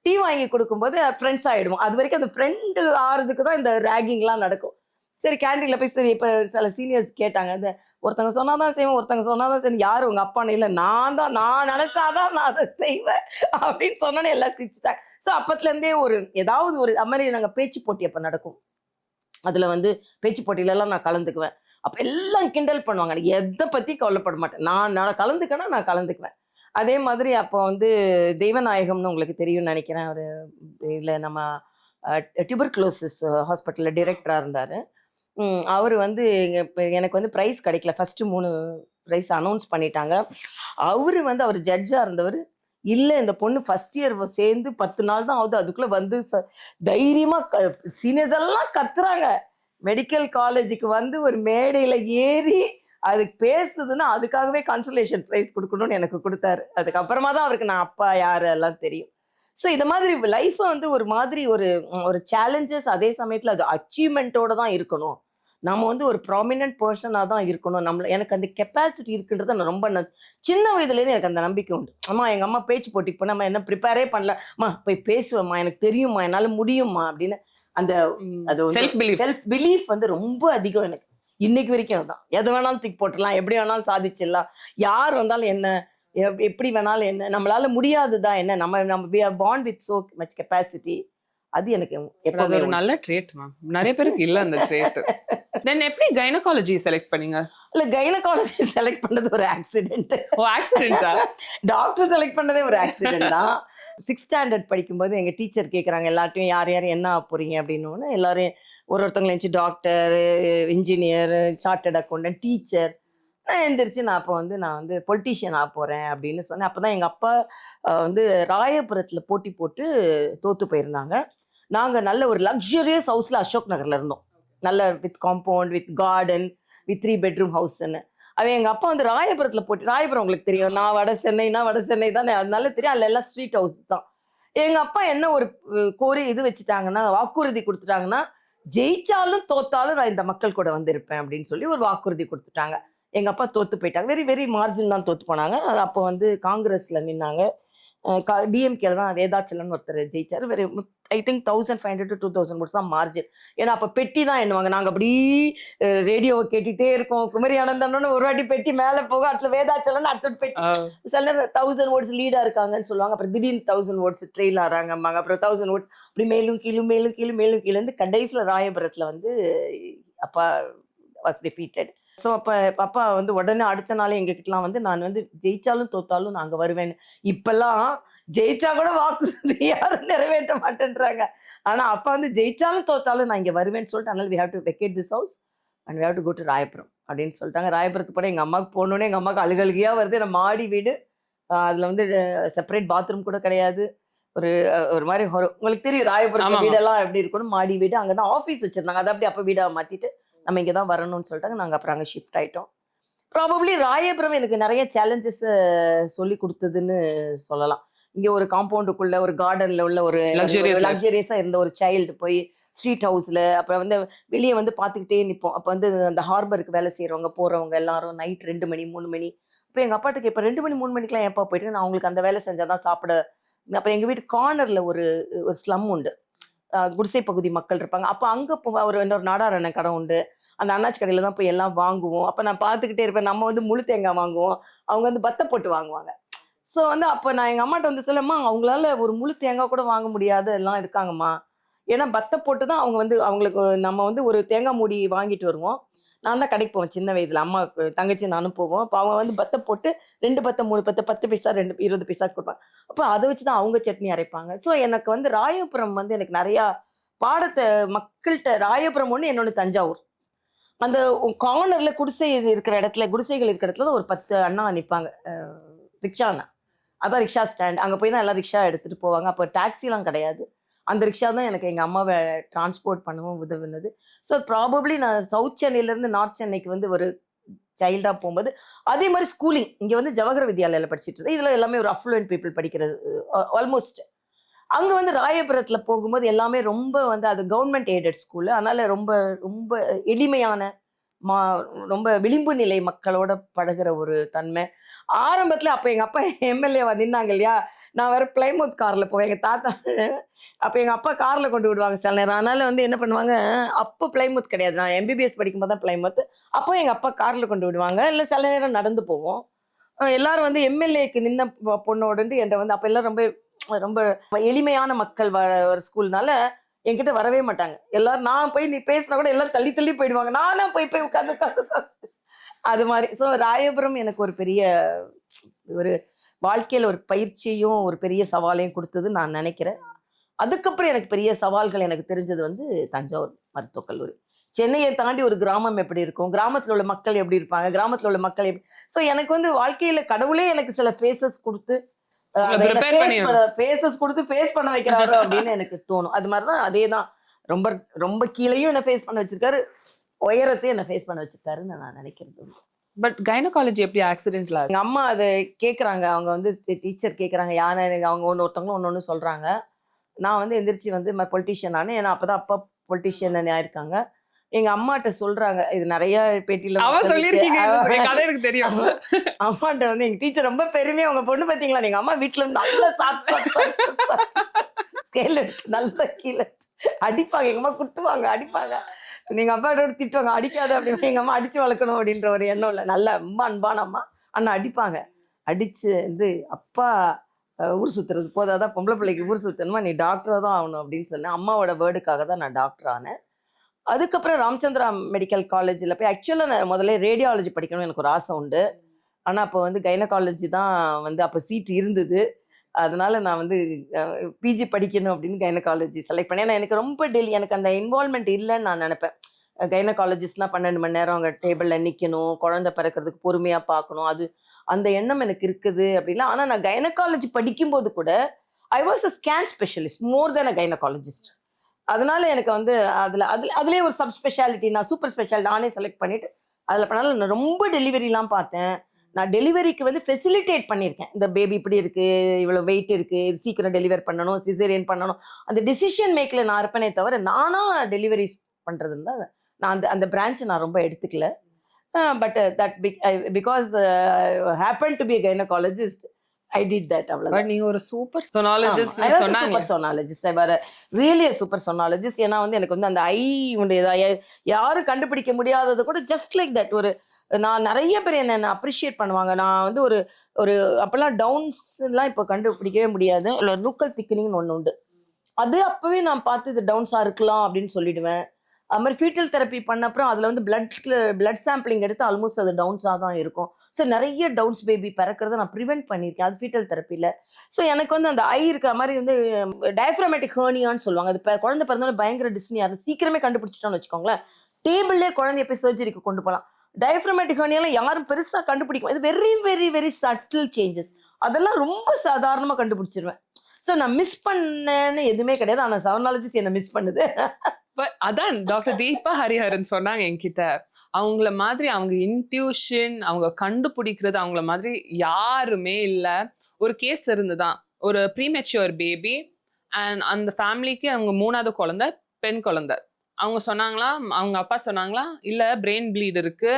டீ வாங்கி கொடுக்கும்போது ஃப்ரெண்ட்ஸ் ஆயிடுவோம். அது வரைக்கும் அந்த ஃப்ரெண்டு ஆறதுக்கு தான் இந்த ரேகிங்லாம் நடக்கும். சரி கேண்டீன்ல போய் சரி இப்போ சில சீனியர்ஸ் கேட்டாங்க, இந்த ஒருத்தங்க சொன்னாதான் செய்வேன், ஒருத்தங்க சொன்னாதான் செய்வேன், யாரு உங்க அப்பான்னு? இல்லை நான் நினைச்சாதான் நான் அதை செய்வேன் அப்படின்னு சொன்னோன்னே எல்லாம் சிரிச்சுட்டாங்க. ஸோ அப்பத்துல இருந்தே ஒரு ஏதாவது ஒரு அது மாதிரி நாங்கள் பேச்சு போட்டி அப்போ நடக்கும். அதுல வந்து பேச்சு போட்டியிலலாம் நான் கலந்துக்குவேன். அப்ப எல்லாம் கிண்டல் பண்ணுவாங்க. எனக்கு எதை பத்தி கவலைப்பட மாட்டேன். நான் கலந்துக்கன்னா நான் கலந்துக்குவேன். அதே மாதிரி அப்போ வந்து தெய்வநாயகம்னு உங்களுக்கு தெரியும்னு நினைக்கிறேன். ஒரு இதுல நம்ம டியூபர்குலோசிஸ் ஹாஸ்பிட்டல்ல டைரக்டரா இருந்தாரு. அவரு வந்து எனக்கு வந்து பிரைஸ் கிடைக்கல. ஃபர்ஸ்ட் 3 பிரைஸ் அனௌன்ஸ் பண்ணிட்டாங்க. அவர் ஜட்ஜா இருந்தவர், இல்ல இந்த பொண்ணு ஃபர்ஸ்ட் இயர் சேர்ந்து 10 நாள் தான் ஆகுது, அதுக்குள்ள வந்து தைரியமா சீனியர்ஸ் எல்லாம் கத்துறாங்க. மெடிக்கல் காலேஜுக்கு வந்து ஒரு மேடையில ஏறி அதுக்கு பேசுதுன்னா அதுக்காகவே கன்சலேஷன் ப்ரைஸ் கொடுக்கணும்னு எனக்கு கொடுத்தாரு. அதுக்கப்புறமா தான் அவருக்கு நான் அப்பா யாரு எல்லாம் தெரியும். ஸோ இந்த மாதிரி லைஃப்பை வந்து ஒரு மாதிரி ஒரு சேலஞ்சஸ், அதே சமயத்தில் அது அச்சீவ்மெண்ட்டோட தான் இருக்கணும். நம்ம வந்து ஒரு ப்ராமினன்ட் பர்சனாக தான் இருக்கணும். எனக்கு அந்த கெப்பாசிட்டி இருக்குன்றத நான் ரொம்ப சின்ன வயதுலேருந்து எனக்கு அந்த நம்பிக்கை உண்டு. அம்மா எங்கள் அம்மா பேச்சு போட்டிக்கு போனால் நம்ம என்ன ப்ரிப்பேரே பண்ணல, அம்மா போய் பேசுவேம்மா, எனக்கு தெரியுமா, என்னால் முடியுமா அப்படின்னு அந்த அது செல்ஃப் பிலீஃப் வந்து ரொம்ப அதிகம் எனக்கு. இன்னைக்கு வரைக்கும் அதுதான். எது வேணாலும் தூக்கி போட்டுடலாம், எப்படி வேணாலும் சாதிச்சிடலாம், யார் வந்தாலும் என்ன, எப்படி வேணாலும் என்ன, நம்மளால முடியாதுதான் என்ன, நம்ம we are born with so much capacity. அது எனக்கு எப்பவுமே ஒரு நல்ல ட்ரேட் மேம். நிறைய பேருக்கு இல்ல அந்த ட்ரேட். தென் எப்படி கைனகாலஜி செலக்ட் பண்ணீங்க? இல்ல கைனகாலஜி செலக்ட் பண்ணது ஒரு ஆக்சிடென்ட். ஓ ஆக்சிடென்ட்டா? டாக்டர் செலக்ட் பண்ணதே ஒரு ஆக்சிடென்ட் தான். 6th ஸ்டாண்டர்ட் படிக்கும்போது எங்க டீச்சர் கேட்குறாங்க எல்லார்ட்டையும் யார் யார் என்ன ஆக போறீங்க அப்படின்னு. எல்லாரும் ஒருத்தவங்களை இருந்துச்சு doctor, engineer, chartered accountant, teacher. நான் எழுந்திரிச்சு நான் வந்து பொலிட்டீஷியன் ஆக போறேன் அப்படின்னு சொன்னேன். அப்பதான் எங்க அப்பா வந்து ராயபுரத்துல போட்டி போட்டு தோத்து போயிருந்தாங்க. நாங்க நல்ல ஒரு லக்ஸரியஸ் ஹவுஸ்ல அசோக் நகர்ல இருந்தோம். நல்ல with compound, with garden, with 3 bedroom ஹவுஸ்ன்னு. அவன் எங்க அப்பா வந்து ராயபுரத்துல போட்டு, ராயபுரம் உங்களுக்கு தெரியும், நான் வட சென்னை தானே, அதனால தெரியும். அதுல எல்லாம் ஸ்ட்ரீட் ஹவுஸ் தான். எங்க அப்பா என்ன ஒரு கோரி இது வச்சுட்டாங்கன்னா, வாக்குறுதி கொடுத்துட்டாங்கன்னா, ஜெயிச்சாலும் தோத்தாலும் நான் இந்த மக்கள் கூட வந்திருப்பேன் அப்படின்னு சொல்லி ஒரு வாக்குறுதி கொடுத்துட்டாங்க. எங்க அப்பா தோத்து போயிட்டாங்க. வெரி வெரி மார்ஜின் தான் தோத்து போனாங்க. அப்போ வந்து காங்கிரஸ்ல நின்னாங்க. டிஎம்கேல தான் வேதாச்சலன் ஒருத்தர் ஜெயிச்சாரு. Very I think 1500 to 2000 votes தான் மார்ஜின். ஏன்னா அப்ப பெட்டி தான் எண்ணுவாங்க. நாங்க அப்படி ரேடியோவை கேட்டுட்டே இருக்கோம். குமரி ஆனந்தன்னு ஒரு வாட்டி பெட்டி மேல போக, அடுத்த வேதாச்சலன் அடுத்த பெட்டி. சில நேரம் 1000 votes லீடா இருக்காங்கன்னு சொல்லுவாங்க. அப்புறம் திடீர்னு 1000 votes ட்ரெயில் ஆறாங்கம்பாங்க. அப்புறம் 1000 votes அப்படி மேலும் கீழே இருந்து கடைசியில ராயபுரத்துல வந்து அப்பா வாஸ் டிஃபீட்டட். ஸோ அப்பா வந்து உடனே அடுத்த நாளே எங்ககிட்டலாம் வந்து நான் வந்து ஜெயிச்சாலும் தோத்தாலும் நான் அங்கே வருவேன்னு. இப்பெல்லாம் ஜெயிச்சா கூட வாக்குறுதி யாரும் நிறைவேற்ற மாட்டேன்றாங்க. ஆனால் அப்பா வந்து ஜெயிச்சாலும் தோத்தாலும் நான் இங்கே வருவேன்னு சொல்லிட்டு, அதனால we have to vacate this house and we have to go to Royapuram அப்படின்னு சொல்லிட்டாங்க. ராயபுரத்துக்கு போனால் எங்கள் அம்மாவுக்கு போகணுன்னே எங்கள் அம்மாவுக்கு அழுகழுகையாக வருது. நான் மாடி வீடு, அதில் வந்து செப்பரேட் பாத்ரூம் கூட கிடையாது. ஒரு மாதிரி உங்களுக்கு தெரியும் ராயபுரம் வீடெல்லாம் எப்படி இருக்கணும், மாடி வீடு. அங்கே தான் ஆஃபீஸ் வச்சுருந்தாங்க. அதை அப்படி அப்போ வீடாக மாற்றிட்டு நம்ம இங்கே தான் வரணும்னு சொல்லிட்டாங்க. நாங்கள் அப்புறம் அங்கே ஷிஃப்ட் ஆகிட்டோம். ப்ராபப்ளி ராயபுரம் எனக்கு நிறைய சேலஞ்சஸ் சொல்லி கொடுத்ததுன்னு சொல்லலாம். இங்கே ஒரு காம்பவுண்டுக்குள்ள ஒரு கார்டனில் உள்ள ஒரு லக்ஸரியஸாக இருந்த ஒரு சைல்டு போய் ஸ்ட்ரீட் ஹவுஸில், அப்புறம் வந்து வெளியே வந்து பார்த்துக்கிட்டே நிற்போம். அப்போ வந்து அந்த ஹார்பருக்கு வேலை செய்கிறவங்க போகிறவங்க எல்லாரும் நைட் 2 மணி 3 மணி. இப்போ எங்கள் அப்பாட்டுக்கு இப்போ 2 மணி 3 மணிக்கெலாம் எப்போ போயிட்டு நான் அவங்களுக்கு அந்த வேலை செஞ்சால் தான் சாப்பிட. அப்போ எங்கள் வீட்டு கார்னரில் ஒரு ஸ்லம் உண்டு, குடிசை பகுதி மக்கள் இருப்பாங்க. அப்போ அங்கே இன்னொரு நாடார் அண்ணன் கடை உண்டு. அந்த அண்ணாச்சி கடையில் தான் போய் எல்லாம் வாங்குவோம். அப்போ நான் பார்த்துக்கிட்டே இருப்பேன். நம்ம வந்து முழு தேங்காய் வாங்குவோம், அவங்க வந்து பத்தை போட்டு வாங்குவாங்க. ஸோ வந்து அப்போ நான் எங்கள் அம்மாட்ட வந்து சொல்லம்மா, அவங்களால ஒரு முழு தேங்காய் கூட வாங்க முடியாத எல்லாம் இருக்காங்கம்மா. ஏன்னா பத்தை போட்டு தான் அவங்க வந்து அவங்களுக்கு நம்ம வந்து ஒரு தேங்காய் மூடி வாங்கிட்டு வருவோம். நான் தான் கடைக்கு போவேன் சின்ன வயதில், அம்மா தங்கச்சி நானும் போவோம். அப்போ அவங்க வந்து பத்தை போட்டு 2 பத்தை 3 பத்தை 10 பைசா 20 பைசா கொடுப்பாங்க. அப்போ அதை வச்சு தான் அவங்க சட்னி அரைப்பாங்க. ஸோ எனக்கு வந்து ராயபுரம் வந்து எனக்கு நிறையா பாடத்தை மக்கள்கிட்ட. ராயபுரம் ஒன்று, என்னொன்று தஞ்சாவூர். அந்த கார்னர்ல குடிசைகள் இருக்கிற இடத்துல தான் ஒரு 10 அண்ணா நிற்பாங்க, ரிக்ஷா அண்ணா. அதான் ரிக்ஷா ஸ்டாண்ட். அங்கே போய் தான் எல்லாம் ரிக்ஷா எடுத்துகிட்டு போவாங்க. அப்போ டாக்ஸிலாம் கிடையாது. அந்த ரிக்ஷா தான் எனக்கு எங்கள் அம்மாவை டிரான்ஸ்போர்ட் பண்ணவும் உதவுனது. ஸோ ப்ராபப்ளி நான் சவுத் சென்னையிலேருந்து நார்த் சென்னைக்கு வந்து ஒரு சைல்டா போகும்போது அதே மாதிரி ஸ்கூலிங் இங்க வந்து ஜவஹர் வித்யாலயில படிச்சுட்டு இருந்தேன். இதுல எல்லாமே ஒரு அஃப்ளூயன்ட் பீப்புள் படிக்கிறது ஆல்மோஸ்ட். அங்க வந்து ராயபுரத்துல போகும்போது எல்லாமே ரொம்ப வந்து அது கவர்மெண்ட் எய்டட் ஸ்கூலு. அதனால ரொம்ப ரொம்ப எளிமையான மா ரொம்ப விளிம்பு நிலை மக்களோட பழகுற ஒரு தன்மை. ஆரம்பத்துல அப்ப எங்க அப்பா எம்எல்ஏவா நின்னாங்க இல்லையா, நான் வேற பிளைமவுத் கார்ல போவேன். எங்க தாத்தா அப்ப எங்க அப்பா கார்ல கொண்டு விடுவாங்க சில நேரம். அதனால வந்து என்ன பண்ணுவாங்க, அப்போ பிளைமவுத் கிடையாது. நான் எம்பிபிஎஸ் படிக்கும்போது தான் பிளைமவுத். அப்போ எங்க அப்பா கார்ல கொண்டு விடுவாங்க. இல்ல சில நேரம் நடந்து போவோம். எல்லாரும் வந்து எம்எல்ஏக்கு நின்ன பொண்ணோடன்ட்டு என்கிட்ட வந்து அப்ப எல்லாம் ரொம்ப ரொம்ப எளிமையான மக்கள் ஒரு ஸ்கூல்னால என்கிட்ட வரவே மாட்டாங்க. எல்லாரும் நான் போய் நீ பேசினா கூட எல்லாம் தள்ளி தள்ளி போயிடுவாங்க. நானா போய் போய் உட்காந்து உட்காந்து அது மாதிரி. ஸோ ராயபுரம் எனக்கு ஒரு பெரிய ஒரு வாழ்க்கையில ஒரு பயிற்சியும் ஒரு பெரிய சவாலையும் கொடுத்தது நான் நினைக்கிறேன். அதுக்கப்புறம் எனக்கு பெரிய சவால்கள் எனக்கு தெரிஞ்சது வந்து தஞ்சாவூர் மருத்துவக் கல்லூரி. சென்னையை தாண்டி ஒரு கிராமம் எப்படி இருக்கும், கிராமத்துல உள்ள மக்கள் எப்படி இருப்பாங்க, கிராமத்துல உள்ள மக்கள் எப்படி. ஸோ எனக்கு வந்து வாழ்க்கையில கடவுளே எனக்கு சில ஃபேஸஸ் கொடுத்து ஃபேஸஸ் கொடுத்து ஃபேஸ் பண்ண வைக்கிறாரு அப்படின்னு எனக்கு தோணும். அது மாதிரிதான் அதேதான். ரொம்ப ரொம்ப கீழேயும் என்ன ஃபேஸ் பண்ண வச்சிருக்காரு, உயரத்தையும் என்ன ஃபேஸ் பண்ண வச்சிருக்காருன்னு நான் நினைக்கிறது. பட் கைனகாலஜி எப்படி ஆக்சிடென்ட்ல? எங்க அம்மா அதை கேட்குறாங்க. அவங்க வந்து டீச்சர் கேட்குறாங்க யானை, அவங்க ஒருத்தவங்களும் ஒன்று சொல்றாங்க. நான் வந்து எந்திரிச்சு வந்து பொலிட்டீஷியன் ஆனேன். ஏன்னா அப்பதான் அப்பா பொலிட்டீஷியன் ஆயிருக்காங்க. எங்க அம்மாட்ட சொல்றாங்க, இது நிறைய பேட்டியில எனக்கு தெரியும். அம்மாட்ட வந்து எங்க டீச்சர் ரொம்ப பெருமையா, உங்க பொண்ணு பாத்தீங்களா, எங்க அம்மா வீட்டுல இருந்து நல்ல ஸ்கேல் எடுத்து நல்ல கீழே அடிப்பாங்க. எங்க அம்மா குட்டுவாங்க, அடிப்பாங்க. நீங்க அப்பாட்ட திட்டுவாங்க, அடிக்காத அப்படின்னு. எங்க அம்மா அடிச்சு வளர்க்கணும் அப்படின்ற ஒரு எண்ணம் இல்லை. நல்ல அம்மா அன்பான அம்மா. அண்ணா அடிப்பாங்க. அடிச்சு வந்து அப்பா ஊர் சுத்துறது போதாதான், பொம்பளை பிள்ளைக்கு ஊர் சுத்தணுமா, நீ டாக்டரா தான் ஆகணும் அப்படின்னு சொன்னேன். அம்மாவோட வேர்டுக்காக தான் நான் டாக்டர் ஆனேன். அதுக்கப்புறம் ராமச்சந்திரா மெடிக்கல் காலேஜில் போய் ஆக்சுவலாக நான் முதல்ல ரேடியாலஜி படிக்கணும்னு எனக்கு ஒரு ஆசை உண்டு. ஆனால் அப்போ வந்து கைனகாலஜி தான் வந்து அப்போ சீட் இருந்தது. அதனால நான் வந்து பிஜி படிக்கணும் அப்படின்னு கைனகாலஜி செலக்ட் பண்ணேன். ஏன்னா எனக்கு ரொம்ப எனக்கு அந்த இன்வால்மெண்ட் இல்லைன்னு நான் நினைப்பேன். கைனகாலஜிஸ்ட்லாம் 12 மணி நேரம் அங்கே டேபிளில் நிற்கணும், குழந்தை பிறக்கிறதுக்கு பொறுமையாக பார்க்கணும், அது அந்த எண்ணம் எனக்கு இருக்குது அப்படின்னா. ஆனால் நான் கைனகாலஜி படிக்கும்போது கூட ஐ was a scan specialist more then a gynaecologist. அதனால எனக்கு வந்து அதுலேயே ஒரு சப் ஸ்பெஷாலிட்டி, நான் சூப்பர் ஸ்பெஷாலிட்டி நானே செலக்ட் பண்ணிட்டு அதில் பண்ணாலும் நான் ரொம்ப டெலிவரிலாம் பார்த்தேன். நான் டெலிவரிக்கு வந்து ஃபெசிலிட்டேட் பண்ணியிருக்கேன். இந்த பேபி இப்படி இருக்கு, இவ்வளோ வெயிட் இருக்கு, இது சீக்கிரம் டெலிவர் பண்ணணும், சிசேரியன் பண்ணணும், அந்த டிசிஷன் மேக்கில் நான் இருப்பேனே தவிர நானா டெலிவரிஸ் பண்ணுறதுன்னு தான் நான் அந்த பிரான்ச்சை நான் ரொம்ப எடுத்துக்கல. But that because happen to be gynaecologist I did that. But நீங்க ஒரு சூப்பர் சொனாலஜிஸ்ட் சொன்னாங்க. Super sonologist. I was really super sonologist. ஏன்னா வந்து எனக்கு வந்து அந்த ஐ உண்டு யாரும் கண்டுபிடிக்க முடியாதது கூட ஜஸ்ட் லைக் தட். ஒரு நான் நிறைய பேர் என்ன அப்ரிஷியேட் பண்ணுவாங்க. நான் வந்து ஒரு ஒரு அப்பெல்லாம் டவுன்ஸ் எல்லாம் இப்போ கண்டுபிடிக்கவே முடியாது. இல்லை நூக்கல் திக்கனிங்னு ஒன்று உண்டு. அது அப்பவே நான் பார்த்து இது டவுன்ஸா இருக்கலாம் அப்படின்னு சொல்லிடுவேன். அது மாதிரி ஃபீட்டல் தெரப்பி பண்ண அப்புறம் அதில் வந்து பிளட் சாம்பிளிங் எடுத்து ஆல்மோஸ்ட் அது டவுன்ஸாக தான் இருக்கும். ஸோ நிறைய டவுன்ஸ் பேபி பிறக்கிறத நான் ப்ரிவென்ட் பண்ணியிருக்கேன் அது ஃபீட்டல் தெரப்பியில். ஸோ எனக்கு வந்து அந்த ஐ இருக்கிற மாதிரி வந்து டயஃப்ராமேட்டிக் ஹேர்னியான்னு சொல்லுவாங்க. அது குழந்தை பிறந்தாலும் பயங்கர டிஸ்னியாக இருக்கும். சீக்கிரமே கண்டுபிடிச்சிட்டோன்னு வச்சுக்கோங்களேன், டேபிள்லேயே குழந்தைய போய் சர்ஜரிக்கு கொண்டு போகலாம். டயஃப்ராமேட்டிக் ஹேர்னியாலாம் யாரும் பெருசாக கண்டுபிடிக்கும். இது very very very subtle changes. அதெல்லாம் ரொம்ப சாதாரணமாக கண்டுபிடிச்சிருவேன். ஸோ நான் மிஸ் பண்ணேன்னு எதுவுமே கிடையாது. ஆனால் சவனாலஜிஸ்ட் என்னை மிஸ் பண்ணுது. அதான் டாக்டர் தீபா ஹரிஹரன் சொன்னாங்க என்கிட்ட, அவங்கள மாதிரி அவங்க இன்ட்யூஷன், அவங்க கண்டுபிடிக்கிறது அவங்கள மாதிரி யாருமே இல்லை. ஒரு கேஸ் இருந்துதான், ஒரு ப்ரீமெச்சுவர் பேபி அண்ட் அந்த ஃபேமிலிக்கு அவங்க 3வது குழந்தை, பெண் குழந்தை. அவங்க சொன்னாங்களா, அவங்க அப்பா சொன்னாங்களா, இல்லை பிரெயின் ப்ளீட் இருக்கு,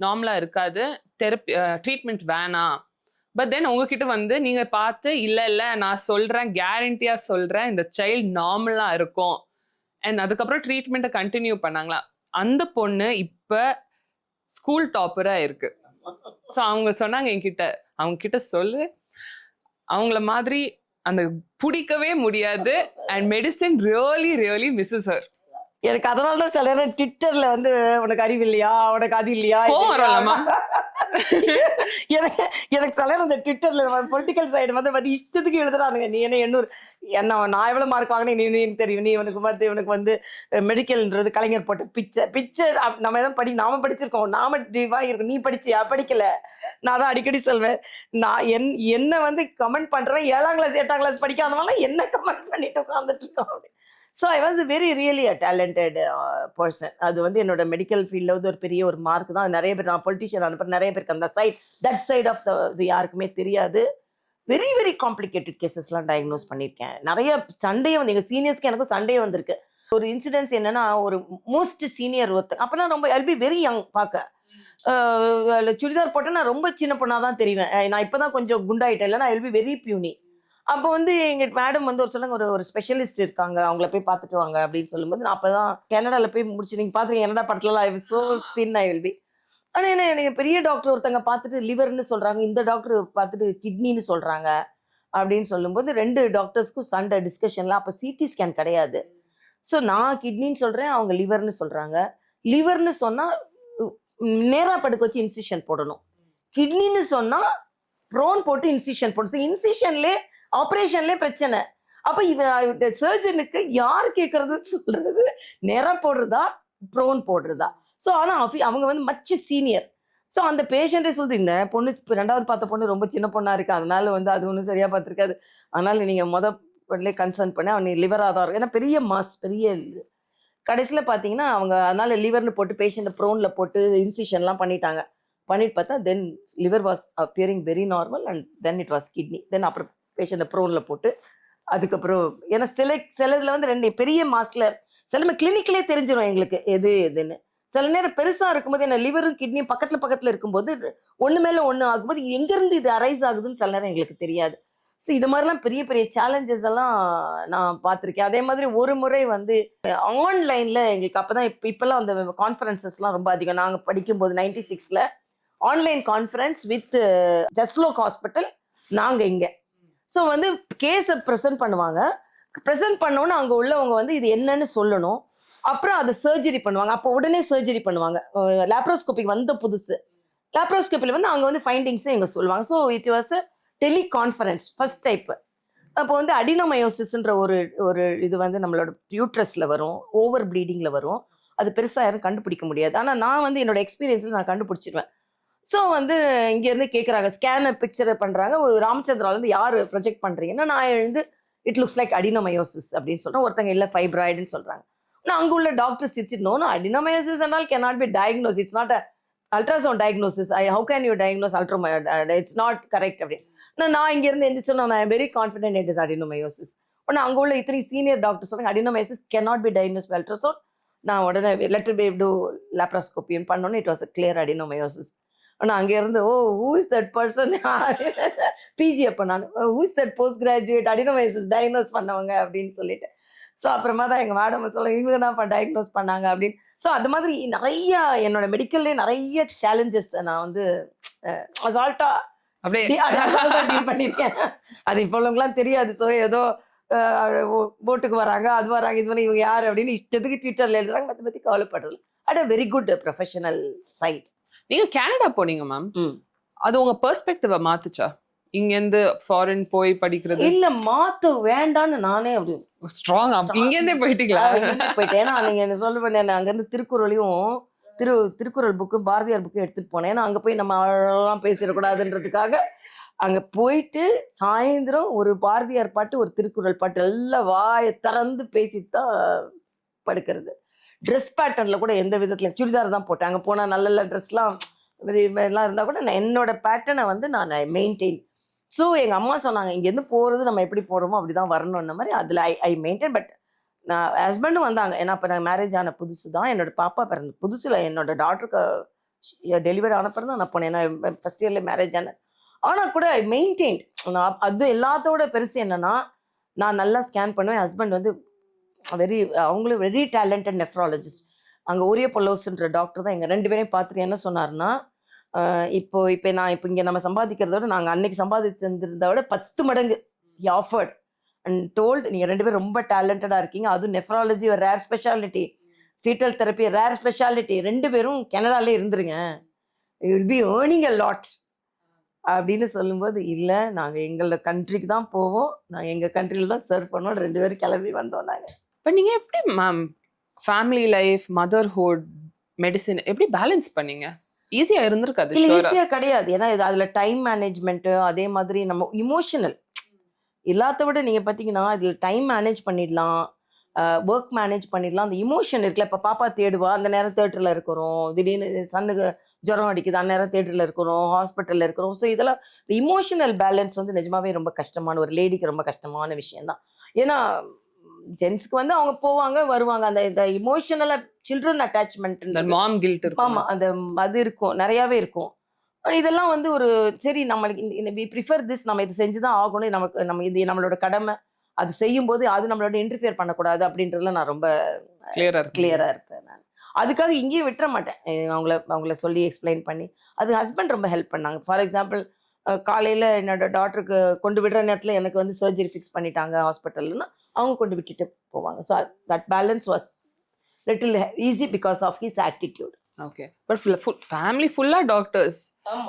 நார்மலா இருக்காது, தெரப்பி ட்ரீட்மெண்ட் வேணாம். பட் தென் உங்ககிட்ட வந்து நீங்க பார்த்து இல்லை நான் சொல்றேன், கேரண்டியா சொல்றேன், இந்த சைல்டு நார்மலா இருக்கும். அண்ட் அதுக்கப்புறம் ட்ரீட்மெண்ட்டை கண்டினியூ பண்ணாங்களா. அந்த பொண்ணு இப்போ ஸ்கூல் டாப்பரா இருக்கு. ஸோ அவங்க சொன்னாங்க என்கிட்ட, அவங்க கிட்ட சொல்லு, அவங்கள மாதிரி அந்த பிடிக்கவே முடியாது. And medicine really really misses her. எனக்கு அதனால தான் சில நேரம் ட்விட்டர்ல வந்து உனக்கு அறிவு இல்லையா, உனக்கு அது இல்லையா, எனக்கு எனக்கு சில நேரம் இந்த ட்விட்டர்ல பொலிட்டிக்கல் சைடு வந்து இஷ்டத்துக்கு எழுதுறானுங்க. நீ என்ன நான் எவ்வளவு மார்க் வாங்கினேன் நீ தெரியும், நீ உனக்கு வந்து மெடிக்கல்ன்றது கலைஞர் போட்ட பிச்சை நம்ம எதாவது நாம படிச்சிருக்கோம், நாம வாங்கியிருக்கோம், நீ படிச்சியா? படிக்கல. நான் தான் அடிக்கடி சொல்வேன், நான் என்ன வந்து கமெண்ட் பண்றேன் 7ஆம் கிளாஸ் 8ஆம் கிளாஸ் படிக்காதவங்க என்ன கமெண்ட் பண்ணிட்டு உட்காந்துட்டு இருக்கோம் அப்படி. So I was really a talented person. அது வந்து என்னோட மெடிக்கல் ஃபீல்டில் வந்து ஒரு பெரிய ஒரு மார்க் தான். நிறைய பேர் நான் பொலிட்டிஷியன் அனுப்புறேன், நிறைய பேருக்கு அந்த தட் சைட் ஆஃப் த யாருக்குமே தெரியாது. வெரி காம்ப்ளிகேட்டட் கேசஸ்லாம் டயக்னோஸ் பண்ணியிருக்கேன். நிறைய சண்டையே வந்து எங்கள் சீனியர்ஸ்க்கு எனக்கும் சண்டையே வந்திருக்கு. ஒரு இன்சிடென்ட்ஸ் என்னன்னா, ஒரு மோஸ்ட் சீனியர் ஒருத்தர் அப்போனா ரொம்ப ஐல் பி வெரி யங் பார்க்க. சுடிதார் போட்டேன், நான் ரொம்ப சின்ன பொண்ணாக தான் தெரிவேன். நான் இப்போ தான் கொஞ்சம் குண்டாயிட்டேன், இல்லைன்னா ஐ வில் பி வெரி பியூனி. அப்போ வந்து எங்க மேடம் வந்து சொன்னாங்க, ஒரு ஸ்பெஷலிஸ்ட் இருக்காங்க, அவங்கள போய் பார்த்துட்டு வாங்க அப்படின்னு சொல்லும்போது, நான் அப்பதான் கனடால போய் முடிச்சு, நீங்க பாத்துருக்கீங்க கனடா படத்துலலாம், I so then I will be. ஆனா என்ன எனக்கு பெரிய டாக்டர் ஒருத்தங்க பார்த்துட்டு லிவர்னு சொல்றாங்க, இந்த டாக்டர் பார்த்துட்டு கிட்னின்னு சொல்றாங்க அப்படின்னு சொல்லும்போது 2 டாக்டர்ஸ்க்கும் சண்டை டிஸ்கஷன்லாம். அப்போ சிடி ஸ்கேன் கிடையாது. ஸோ நான் கிட்னின்னு சொல்றேன், அவங்க லிவர்னு சொல்றாங்க. லிவர்னு சொன்னா நேரா படுக்க வச்சு இன்சிஷன் போடணும், கிட்னின்னு சொன்னா ப்ரோன் போட்டு இன்சிஷன் போடணும். இன்சிஷன்லே ஆப்ரேஷன்லேயே பிரச்சனை. அப்போ சர்ஜனுக்கு யார் கேட்கறது சொல்றது, நேரா போடுறதா ப்ரோன் போடுறதா? ஸோ ஆனால் அவங்க வந்து மச் சீனியர். ஸோ அந்த பேஷண்ட்டே சொல்லுது, இந்த பொண்ணு இப்போ 2வது பார்த்த பொண்ணு ரொம்ப சின்ன பொண்ணா இருக்கு, அதனால வந்து அது ஒன்றும் சரியா பார்த்துருக்காது, அதனால நீங்க பொண்ணுலேயே கன்சர்ன் பண்ணி அவன் லிவர் ஆதாரம், ஏன்னா பெரிய பெரிய கடைசியில் பார்த்தீங்கன்னா அவங்க அதனால லிவர்னு போட்டு பேஷண்ட்டை ப்ரோனில் போட்டு இன்சிஷன்லாம் பண்ணிட்டாங்க. பண்ணிட்டு பார்த்தா then liver was appearing very normal and then it was kidney. Then அப்புறம் பேஷண்ட்டை ப்ரோனில் போட்டு அதுக்கப்புறம் ஏன்னா சில இதில் வந்து 2 பெரிய மாஸ்ல சிலமே கிளினிக்லேயே தெரிஞ்சிடும் எங்களுக்கு எதுன்னு. சில நேரம் பெருசாக இருக்கும்போது என்ன லிவரும் கிட்னியும் பக்கத்தில் இருக்கும்போது ஒன்று மேலே ஒன்று ஆகும்போது எங்கேருந்து இது அரைஸ் ஆகுதுன்னு சில நேரம் எங்களுக்கு தெரியாது. ஸோ இது மாதிரிலாம் பெரிய பெரிய சேலஞ்சஸ் எல்லாம் நான் பார்த்துருக்கேன். அதே மாதிரி ஒரு முறை வந்து ஆன்லைனில் எங்களுக்கு அப்போ தான் இப்போல்லாம் அந்த கான்ஃபரன்சஸ்லாம் ரொம்ப அதிகம். நாங்கள் படிக்கும்போது 96ல் ஆன்லைன் கான்ஃபரன்ஸ் வித் ஜஸ்லோக் ஹாஸ்பிட்டல் நாங்கள் இங்கே. ஸோ வந்து கேஸை ப்ரெசென்ட் பண்ணுவாங்க. ப்ரெசென்ட் பண்ணோன்னு அங்கே உள்ளவங்க வந்து இது என்னன்னு சொல்லணும். அப்புறம் அதை சர்ஜரி பண்ணுவாங்க. அப்போ உடனே சர்ஜரி பண்ணுவாங்க. லேப்ரோஸ்கோபிக் வந்த புதுசு. லேப்ரோஸ்கோப்பில் வந்து அவங்க வந்து ஃபைண்டிங்ஸை எங்கே சொல்லுவாங்க. So it was a teleconference first type. அப்போ வந்து அடினோமயோசிஸ்ன்ற ஒரு இது வந்து நம்மளோட யூட்ரஸில் வரும், ஓவர் ப்ளீடிங்கில் வரும். அது பெருசாக யாரும் கண்டுபிடிக்க முடியாது. ஆனால் நான் வந்து என்னோட எக்ஸ்பீரியன்ஸில் நான் கண்டுபிடிச்சிருவேன். ஸோ வந்து இங்கேருந்து கேட்குறாங்க, ஸ்கேனர் பிக்சரை பண்ணுறாங்க. ஒரு ராமச்சந்திராலேருந்து யார் ப்ரொஜெக்ட் பண்ணுறீங்கன்னா நான் எழுந்து இட் லுக்ஸ் லைக் அடினோமயோசிஸ் அப்படின்னு சொல்கிறேன். ஒருத்தங்க இல்லை ஃபைப்ராய்டுன்னு சொல்கிறாங்க. ஆனால் அங்கே உள்ள டாக்டர்ஸ் இட்ஸ் அடினோமயோசிஸ் என்னால் cannot be diagnose, it's not a ultrasound diagnosis. How can you diagnose it's not correct அப்படின்னு. நான் இங்கேருந்து எந்திரிச்சோன்னா நான் very confident it is adenomyosis. ஆனால் அங்கே உள்ள இத்தனை சீனியர் டாக்டர் சொல்கிறாங்க adenomyosis cannot be diagnose by ultrasound. நான் உடனே லெட்டர் பி டூ லேப்ரோஸ்கோப்பின்னு பண்ணோன்னு it was a clear adenomyosis. ஆனால் அங்கேருந்து who is that person, PG அப்போ நான் who is that post graduate adenomyosis diagnose பண்ணவங்க அப்படின்னு சொல்லிட்டு. ஸோ அப்புறமா தான் எங்கள் மேடம் சொல்ல இவங்க தான் டயக்னோஸ் பண்ணாங்க அப்படின்னு. ஸோ அது மாதிரி நிறைய என்னோட மெடிக்கல்லே நிறைய சேலஞ்சஸ் நான் வந்து அசால்ட்டா டீல் பண்ணியிருக்கேன். அது இப்போ உள்ளவங்களாம் தெரியாது. ஸோ ஏதோ போட்டுக்கு வராங்க, அது வராங்க, இது வந்து இவங்க யார் அப்படின்னு இஷ்டத்துக்கு ட்விட்டரில் எழுதுறாங்க. மற்ற பற்றி கவலைப்படுறது at a very good professional side. நீங்க கனடா போனீங்க மேம், அது உங்க பெர்ஸ்பெக்டிவ மாத்துச்சா? இங்கேருந்து ஃபாரின் போய் படிக்கிறது இல்ல மாத்த வேண்டான்னு நானே அப்படி ஸ்ட்ராங் இங்கேருந்தே போயிட்டீங்களா? போயிட்டேன். ஏன்னா நீங்க என்ன சொல்ல பண்ண அங்கேருந்து திருக்குறளையும் திருக்குறள் புக்கு பாரதியார் புக்கு எடுத்துட்டு போனேன். ஏன்னா அங்க போய் நம்ம எல்லாம் பேசிடக்கூடாதுன்றதுக்காக அங்க போயிட்டு சாயந்தரம் ஒரு பாரதியார் பாட்டு ஒரு திருக்குறள் பாட்டு எல்லாம் வாயை திறந்து பேசிட்டு தான் படுக்கிறது. ட்ரெஸ் பேட்டர்ன்ல கூட எந்த விதத்துலையும் சுடிதார் தான் போட்டேன். அங்கே போனால் நல்ல ட்ரெஸ்லாம் எல்லாம் இருந்தால் கூட நான் என்னோட பேட்டர்னை வந்து நான் மெயின்டைன். ஸோ எங்கள் அம்மா சொன்னாங்க இங்கேருந்து போகிறது நம்ம எப்படி போகிறோமோ அப்படி தான் வரணும்ன மாதிரி. அதில் ஐ மெயின்டைன். பட் நான் ஹஸ்பண்டும் வந்தாங்க. ஏன்னா இப்போ நான் மேரேஜ் ஆன புதுசு தான், என்னோட பாப்பா பிறந்த புதுசில் என்னோட டாக்டருக்கு டெலிவரி ஆன பிறகு தான் நான் போனேன். ஏன்னா ஃபஸ்ட் இயர்லேயே மேரேஜ் ஆனேன். ஆனால் கூட ஐ மெயின்டைன். நான் அது எல்லாத்தோட பெருசு என்னென்னா நான் நல்லா ஸ்கேன் பண்ணுவேன். ஹஸ்பண்ட் வந்து அவங்களும் வெரி டேலண்டட் நெஃப்ராலஜிஸ்ட். அங்கே ஓரியோ பொல்லோஸ்ன்ற டாக்டர் தான் எங்கள் 2 பேரையும் பார்த்துட்டு என்ன சொன்னார்னா, இப்போ இங்கே நம்ம சம்பாதிக்கிறத விட நாங்கள் அன்னைக்கு சம்பாதிச்சிருந்ததை விட 10 மடங்கு ஹி ஆஃபர்ட் அண்ட் டோல்டு, நீங்கள் 2 பேரும் ரொம்ப டேலண்டடாக இருக்கீங்க, அதுவும் நெஃப்ராலஜி ஒரு rare speciality, foetal therapy rare speciality, 2 பேரும் கனடாலே இருந்துருங்க, you will be earning a lot அப்படின்னு சொல்லும்போது, இல்லை நாங்கள் எங்களோட கண்ட்ரிக்கு தான் போவோம், நாங்கள் எங்கள் கண்ட்ரியில் தான் சர்வ் பண்ணுவோம். 2 பேரும் கிளம்பி வந்தோம் நாங்கள். பட் நீங்க எப்படி ma'am family life, motherhood, medicine எப்படி பேலன்ஸ் பண்ணீங்க? ஈஸியா இருந்திருக்காது இல்லை ஷூரா. ஈஸியாக கிடையாது. ஏன்னா இது அதில் டைம் மேனேஜ்மெண்ட்டு, அதே மாதிரி நம்ம இமோஷனல் எல்லாத்த விட நீங்கள் பார்த்தீங்கன்னா இதில் டைம் மேனேஜ் பண்ணிடலாம், ஒர்க் மேனேஜ் பண்ணிடலாம். அந்த இமோஷன் இருக்குல்ல, இப்போ பாப்பா தேடுவா, அந்த நேரம் தேட்டரில் இருக்கிறோம், திடீர்னு சன்னுக்கு ஜுரம் அடிக்குது, அந்த நேரம் தேட்டரில் இருக்கிறோம், ஹாஸ்பிட்டலில் இருக்கிறோம். ஸோ இதெல்லாம் இந்த இமோஷனல் பேலன்ஸ் வந்து நிஜமாவே ரொம்ப கஷ்டமான, ஒரு லேடிக்கு ரொம்ப கஷ்டமான விஷயம்தான். ஏன்னா ஜென்ஸ்க்கு வந்து அவங்க போவாங்க வருவாங்க, அந்த இந்த இமோஷனலாக சில்ட்ரன் அட்டாச்மெண்ட், மாம் கில்ட் இருக்கும். ஆமாம், அந்த அது இருக்கும், நிறையாவே இருக்கும். இதெல்லாம் வந்து ஒரு சரி நம்மளுக்கு இந்த வி ப்ரிஃபர் திஸ், நம்ம இது செஞ்சு தான் ஆகணும், நமக்கு நம்ம இது நம்மளோட கடமை, அது செய்யும்போது அது நம்மளோட இன்டர்ஃபியர் பண்ணக்கூடாது அப்படின்றதுல நான் ரொம்ப கிளியராக இருப்பேன் நான். அதுக்காக இங்கேயும் விட்டுற மாட்டேன். அவங்கள சொல்லி எக்ஸ்பிளைன் பண்ணி, அது ஹஸ்பண்ட் ரொம்ப ஹெல்ப் பண்ணாங்க. ஃபார் எக்ஸாம்பிள் காலையில் என்னோட டாக்டருக்கு கொண்டு விடுற நேரத்தில் எனக்கு வந்து சர்ஜரி ஃபிக்ஸ் பண்ணிட்டாங்க ஹாஸ்பிட்டல்னா, அவங்க கொண்டு விட்டுட்டு போவாங்க. So that balance was little easy because of his attitude. Okay. But family ஃபுல்லா டாக்டர்ஸ்.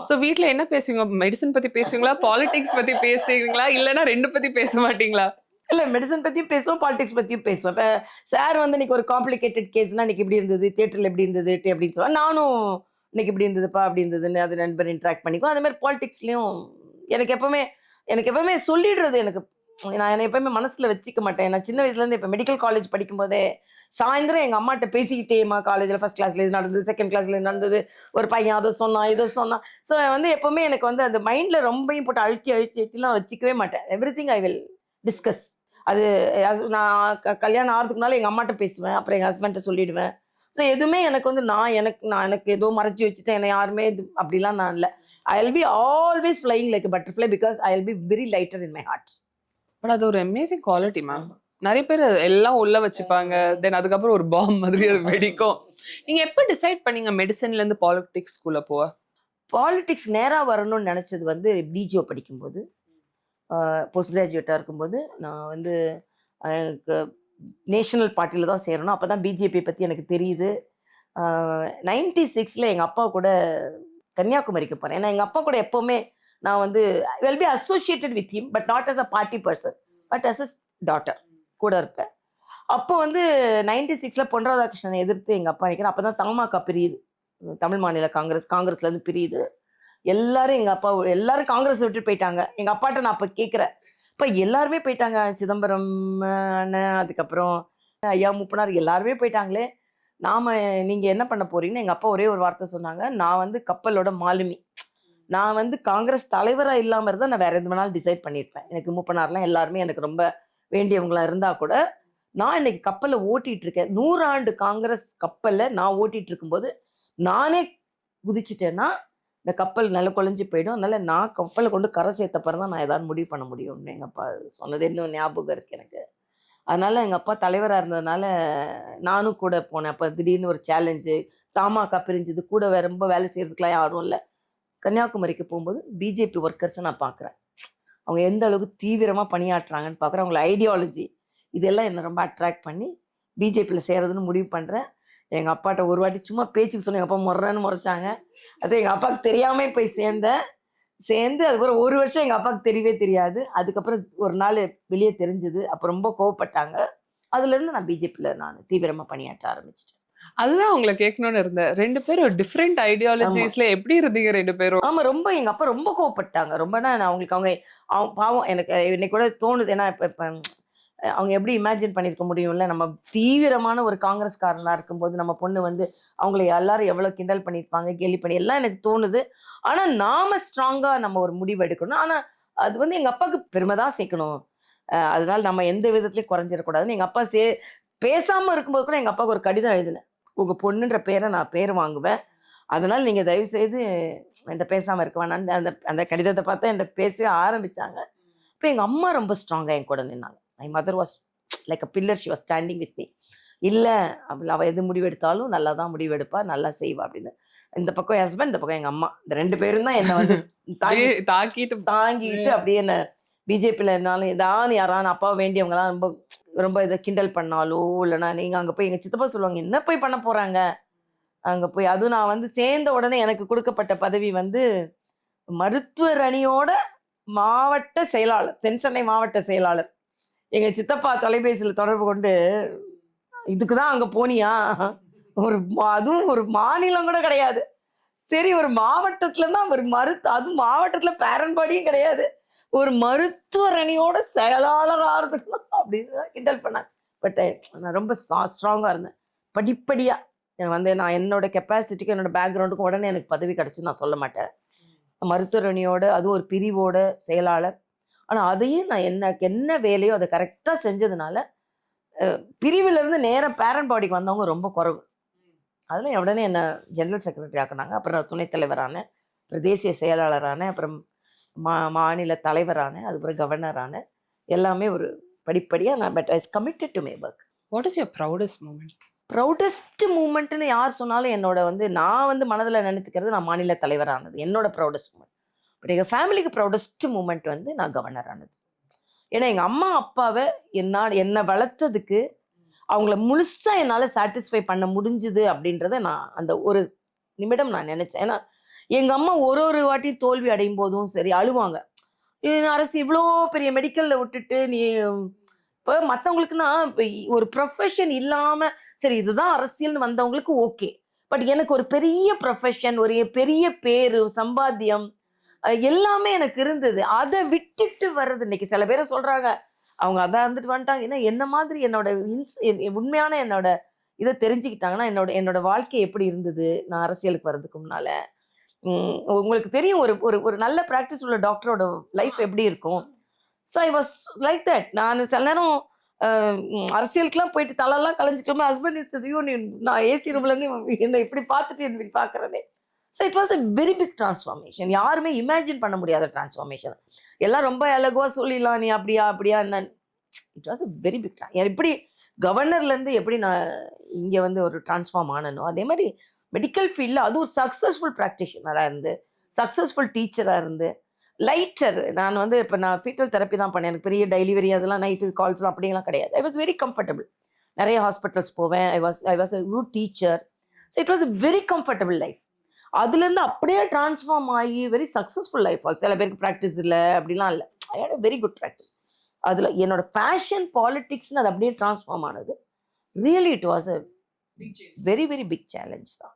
சோ வீட்ல என்ன பேசுவீங்க? மெடிசன் பத்தி பேசுவீங்களா, பாலிடிக்ஸ் பத்தி பேசுவீங்களா, இல்லனா ரெண்டு பத்தி பேச மாட்டீங்களா? இல்லை மெடிசன் பற்றியும் பேசுவோம், பாலிடிக்ஸ் பற்றியும் பேசுவோம். இப்போ சார் வந்து இன்னைக்கு ஒரு காம்ப்ளிகேட்டட் கேஸ்னால் இன்னைக்கு இப்படி இருந்தது, தியேட்டரில் எப்படி இருந்தது அப்படின்னு சொல்லுவாங்க. நானும் இன்னைக்கு இப்படி இருந்ததுப்பா அப்படி இருந்ததுன்னு அது நண்பர் இன்ட்ராக்ட் பண்ணிக்குவோம். அதே மாதிரி பாலிடிக்ஸ்லையும் எனக்கு எப்பவுமே சொல்லிடுறது, நான் எப்பவுமே மனசில் வச்சுக்க மாட்டேன். நான் சின்ன வயசுலேருந்து இப்போ மெடிக்கல் காலேஜ் படிக்கும்போதே சாயந்தரம் எங்கள் அம்மாட்ட பேசிக்கிட்டேம்மா, காலேஜில் ஃபர்ஸ்ட் கிளாஸில் இது நடந்தது, செகண்ட் கிளாஸில் இது நடந்தது, ஒரு பையன் அதை சொன்னான் இதை சொன்னான். ஸோ வந்து எப்போவுமே எனக்கு வந்து அந்த மைண்டில் ரொம்பவும் போட்டு அழுத்திலாம் வச்சுக்கவே மாட்டேன். Every thing I will discuss. அது நான் கல்யாணம் ஆகிறதுக்கு முன்னால எங்கள் அம்மாட்ட பேசுவேன், அப்புறம் எங்கள் ஹஸ்பண்ட்டை சொல்லிடுவேன். ஸோ எதுவுமே எனக்கு வந்து எனக்கு ஏதோ மறைச்சி வச்சுட்டேன், என்னை யாருமே இது அப்படிலாம் நான் இல்லை. I will be always flying like butterfly because I will be very lighter in my heart. But அது ஒரு அமேசிங் குவாலிட்டி மேம். நிறைய பேர் எல்லாம் உள்ள வச்சுப்பாங்க, தென் அதுக்கப்புறம் ஒரு பாம் மாதிரி அது வெடிக்கும். நீங்க எப்போ டிசைட் பண்ணீங்க மெடிசன்ல இருந்து பாலிடிக்ஸ்குள்ள போக? பாலிடிக்ஸ் நேராக வரணும்னு நினச்சது வந்து பிஜிஓ படிக்கும்போது, போஸ்ட் கிராஜுவேட்டாக இருக்கும்போது நான் வந்து எனக்கு நேஷனல் பார்ட்டியில் தான் சேரணும். அப்போ தான் பிஜேபி பற்றி எனக்கு தெரியுது. 96 எங்கள் அப்பா கூட கன்னியாகுமரிக்கு போகிறேன். ஏன்னா எங்கள் அப்பா கூட எப்போவுமே நான் வந்து will be associated with him, but not as a party person, but as a daughter கூட இருப்பேன். அப்போ வந்து 96 பொன் ராதாகிருஷ்ணனை எதிர்த்து எங்கள் அப்பா நிற்கிறேன். அப்போ தான் தமாக பிரியுது, தமிழ் மாநில காங்கிரஸ்லேருந்து பிரியுது. எல்லாரும் காங்கிரஸ் விட்டு போயிட்டாங்க. எங்கள் அப்பாட்ட நான் அப்போ கேட்குறேன், இப்போ எல்லாருமே போயிட்டாங்க, சிதம்பரம் அண்ணன், அதுக்கப்புறம் ஐயா மூப்பனார், எல்லாருமே போயிட்டாங்களே, நீங்கள் என்ன பண்ண போறீங்கன்னு எங்கள் அப்பா ஒரே ஒரு வார்த்தை சொன்னாங்க, நான் வந்து கப்பலோட மாலுமி, நான் வந்து காங்கிரஸ் தலைவராக இல்லாமல் இருந்தால் நான் வேற எது வேணாலும் டிசைட் பண்ணியிருப்பேன். எனக்கு மூப்பனார்லாம் எல்லாருமே எனக்கு ரொம்ப வேண்டியவங்களா இருந்தால் கூட, நான் இன்னைக்கு கப்பலை ஓட்டிகிட்டு இருக்கேன், 100 ஆண்டு காங்கிரஸ் கப்பலில் நான் ஓட்டிகிட்டு இருக்கும்போது நானே குதிச்சிட்டேன்னா இந்த கப்பல் நல்ல குழஞ்சி போயிடும். அதனால நான் கப்பலை கொண்டு கரை சேர்த்த பிறகு தான் நான் ஏதாவது முடிவு பண்ண முடியும்னு எங்கள் அப்பா சொன்னது இன்னும் ஞாபகம் இருக்குது எனக்கு. அதனால எங்கள் அப்பா தலைவராக இருந்ததுனால நானும் கூட போனேன். அப்போ திடீர்னு ஒரு சேலஞ்சு, தமாக பிரிஞ்சது, கூட ரொம்ப வேலை செய்யறதுக்குலாம் யாரும் இல்லை. கன்னியாகுமரிக்கு போகும்போது பிஜேபி ஒர்க்கர்ஸை நான் பார்க்குறேன், அவங்க எந்த அளவுக்கு தீவிரமாக பணியாற்றுறாங்கன்னு பார்க்குறேன். அவங்கள ஐடியாலஜி இதெல்லாம் என்னை ரொம்ப அட்ராக்ட் பண்ணி பிஜேபியில் சேரதுன்னு முடிவு பண்ணுறேன். எங்கள் அப்பாட்ட ஒரு வாட்டி சும்மா பேச்சுக்கு சொன்னேன், எங்கள் அப்பா முறைன்னு முறைச்சாங்க. அது எங்கள் அப்பாவுக்கு தெரியாமல் போய் சேர்ந்து அதுக்கப்புறம் 1 வருஷம் எங்கள் அப்பாவுக்கு தெரியவே தெரியாது. அதுக்கப்புறம் ஒரு நாள் வெளியே தெரிஞ்சுது. அப்போ ரொம்ப கோவப்பட்டாங்க. அதுலேருந்து நான் பிஜேபியில் நான் தீவிரமாக பணியாற்ற ஆரம்பிச்சிட்டேன். அதுதான் உங்களை கேட்கணும்னு இருந்தேன். 2 பேரும் டிஃப்ரெண்ட் ஐடியாலஜிஸ்ல எப்படி இருந்தீங்க 2 பேரும்? ஆமாம், ரொம்ப எங்கள் அப்பா ரொம்ப கோவப்பட்டாங்க. ரொம்பனா நான் அவங்க பாவம் எனக்கு இன்னைக்கு கூட தோணுது. ஏன்னா இப்போ அவங்க எப்படி இமேஜின் பண்ணியிருக்க முடியும்ல, நம்ம தீவிரமான ஒரு காங்கிரஸ்காரனாக இருக்கும்போது நம்ம பொண்ணு வந்து அவங்கள எல்லாரும் எவ்வளோ கிண்டல் பண்ணியிருப்பாங்க, கேலி பண்ணி எல்லாம் எனக்கு தோணுது. ஆனால் நாம ஸ்ட்ராங்காக நம்ம ஒரு முடிவு எடுக்கணும். ஆனால் அது வந்து எங்கள் அப்பாவுக்கு பெருமை தான் சேர்க்கணும். அதனால நம்ம எந்த விதத்துலையும் குறைஞ்சிடக்கூடாதுன்னு எங்கள் அப்பா பேசாமல் இருக்கும்போது கூட எங்கள் அப்பாவுக்கு ஒரு கடிதம் எழுதினேன், உங்கள் பொண்ணுன்ற பேரை நான் பேர் வாங்குவேன், அதனால் நீங்கள் தயவுசெய்து என்கிட்ட பேசாமல் இருக்க வேணான்னு அந்த கடிதத்தை பார்த்தா என்கிட்ட பேசவே ஆரம்பித்தாங்க. இப்போ எங்கள் அம்மா ரொம்ப ஸ்ட்ராங்காக என் கூட நின்னாங்க. My mother was like a pillar, she was standing with me. இல்லை அவள் எது முடிவெடுத்தாலும் நல்லா தான் முடிவெடுப்பா, நல்லா செய்வா அப்படின்னு. இந்த பக்கம் என் ஹஸ்பண்ட், இந்த பக்கம் எங்கள் அம்மா, இந்த 2 பேரும் தான் என்னை வந்து தாங்கிட்டு அப்படியே என்ன பிஜேபியில் என்னாலும் ஏதாவது யாரான அப்பாவை வேண்டியவங்கலாம் ரொம்ப ரொம்ப இதை கிண்டல் பண்ணாலோ, இல்லைனா நீங்கள் அங்கே போய் எங்கள் சித்தப்பா சொல்லுவாங்க, என்ன போய் பண்ண போகிறாங்க, அங்க போய் அதுவும் நான் வந்து சேர்ந்த உடனே எனக்கு கொடுக்கப்பட்ட பதவி வந்து மருத்துவர் அணியோட மாவட்ட செயலாளர், தென் சென்னை மாவட்ட செயலாளர். எங்க சித்தப்பா தொலைபேசியில் தொடர்பு கொண்டு, இதுக்குதான் அங்க போனியா, அதுவும் ஒரு மாநிலம் கூட கிடையாது, சரி ஒரு மாவட்டத்துலன்னா ஒரு அதுவும் மாவட்டத்துல பேரன் பாடியும் கிடையாது, ஒரு மருத்துவர் அணியோட செயலாளர் ஆறுதுக்கு அப்படின்னு கிண்டல் பண்ணாங்க. பட் நான் ரொம்ப ஸ்ட்ராங்கா இருந்தேன். படிப்படியா வந்து நான் என்னோட கெப்பாசிட்டிக்கு என்னோட பேக்ரவுண்டுக்கும் உடனே எனக்கு பதவி கிடைச்சு நான் சொல்ல மாட்டேன். மருத்துவர் அணியோட அது ஒரு பிரிவோட செயலாளர். ஆனால் அதையும் நான் என்ன வேலையோ அதை கரெக்டாக செஞ்சதுனால பிரிவுல இருந்து நேரம் பேரண்ட் பாடிக்கு வந்தவங்க ரொம்ப குறைவு. அதில் உடனே என்ன ஜெனரல் செக்ரட்டரி ஆக்குனாங்க. அப்புறம் நான் துணைத் தலைவரானேன், அப்புறம் தேசிய செயலாளரானேன், அப்புறம் மாநில தலைவரானேன், அதுக்கப்புறம் கவர்னரானேன். எல்லாமே ஒரு படிப்படியாக நான் but I is committed to my work. What is your proudest moment? Proudest மூமெண்ட்னு யார் சொன்னாலும் என்னோட வந்து நான் வந்து மனதில் நினைத்துக்கிறது நான் மாநில தலைவரானது என்னோட ப்ரௌடஸ்ட் மூமெண்ட். பட் எங்கள் ஃபேமிலிக்கு ப்ரௌடஸ்ட் மூமெண்ட் வந்து நான் கவர்னர் ஆனது. ஏன்னா எங்கள் அம்மா அப்பாவை என்னை வளர்த்ததுக்கு அவங்கள முழுசாக என்னால் சாட்டிஸ்ஃபை பண்ண முடிஞ்சுது அப்படின்றத நான் அந்த ஒரு நிமிடம் நான் நினச்சேன். ஏன்னா எங்கள் அம்மா ஒரு வாட்டி தோல்வி அடையும் போதும் சரி அழுவாங்க. அரசு இவ்வளோ பெரிய மெடிக்கலில் விட்டுட்டு நீ இப்போ மற்றவங்களுக்குன்னா ஒரு ப்ரொஃபஷன் இல்லாமல் சரி இதுதான் அரசியல்னு வந்தவங்களுக்கு ஓகே. பட் எனக்கு ஒரு பெரிய ப்ரொஃபஷன், ஒரு பெரிய பேரு, சம்பாத்தியம் எல்லாமே எனக்கு இருந்தது. அதை விட்டுட்டு வர்றது இன்னைக்கு சில பேரை சொல்றாங்க அவங்க அதை இருந்துட்டு வந்துட்டாங்க. ஏன்னா என்ன மாதிரி என்னோட உண்மையான என்னோட இதை தெரிஞ்சுக்கிட்டாங்கன்னா என்னோட வாழ்க்கை எப்படி இருந்தது நான் அரசியலுக்கு வர்றதுக்கு முன்னால. உங்களுக்கு தெரியும் ஒரு நல்ல ப்ராக்டிஸ் உள்ள டாக்டரோட லைஃப் எப்படி இருக்கும். So I was like that. நான் சில நேரம் அரசியலுக்குலாம் போயிட்டு தலையெல்லாம் கலைஞ்சிட்டோம். ஹஸ்பண்ட் நான் ஏசி ரூம்லேருந்து என்னை இப்படி பார்த்துட்டு என்ன பார்க்குறதே. So it was a very big transformation. யாருமே இமேஜின் பண்ண முடியாத டிரான்ஸ்ஃபார்மேஷன். எல்லாம் ரொம்ப அழகுவா சொல்லிடலாம் நீ அப்படியா என்ன. It was a very big எப்படி கவர்னர்லேருந்து எப்படி நான் இங்கே வந்து ஒரு டிரான்ஸ்ஃபார்ம் ஆனனோ அதே மாதிரி மெடிக்கல் ஃபீல்டில் அது ஒரு சக்ஸஸ்ஃபுல் ப்ராக்டிஷனராக இருந்து சக்ஸஸ்ஃபுல் டீச்சராக இருந்து லைட்டர். நான் வந்து இப்போ நான் ஃபீட்டல் தெரப்பி தான் பண்ணேன். எனக்கு பெரிய டெலிவரி அதெல்லாம் நைட்டு கால்ஸ்லாம் அப்படிங்கலாம் கிடையாது. I was very comfortable. நிறைய ஹாஸ்பிட்டல்ஸ் போவேன். ஐ was a good teacher. So it was a very comfortable life. அதுலேருந்து அப்படியே டிரான்ஸ்ஃபார்ம் ஆகி வெரி சக்ஸஸ்ஃபுல் லைஃப். சில பேருக்கு ப்ராக்டிஸ் இல்லை அப்படிலாம் இல்லை. I had a very good practice. அதில் என்னோட பேஷன் பாலிட்டிக்ஸ்னு அது அப்படியே டிரான்ஸ்ஃபார்ம் ஆனது. Really it was a very very big challenge தான்.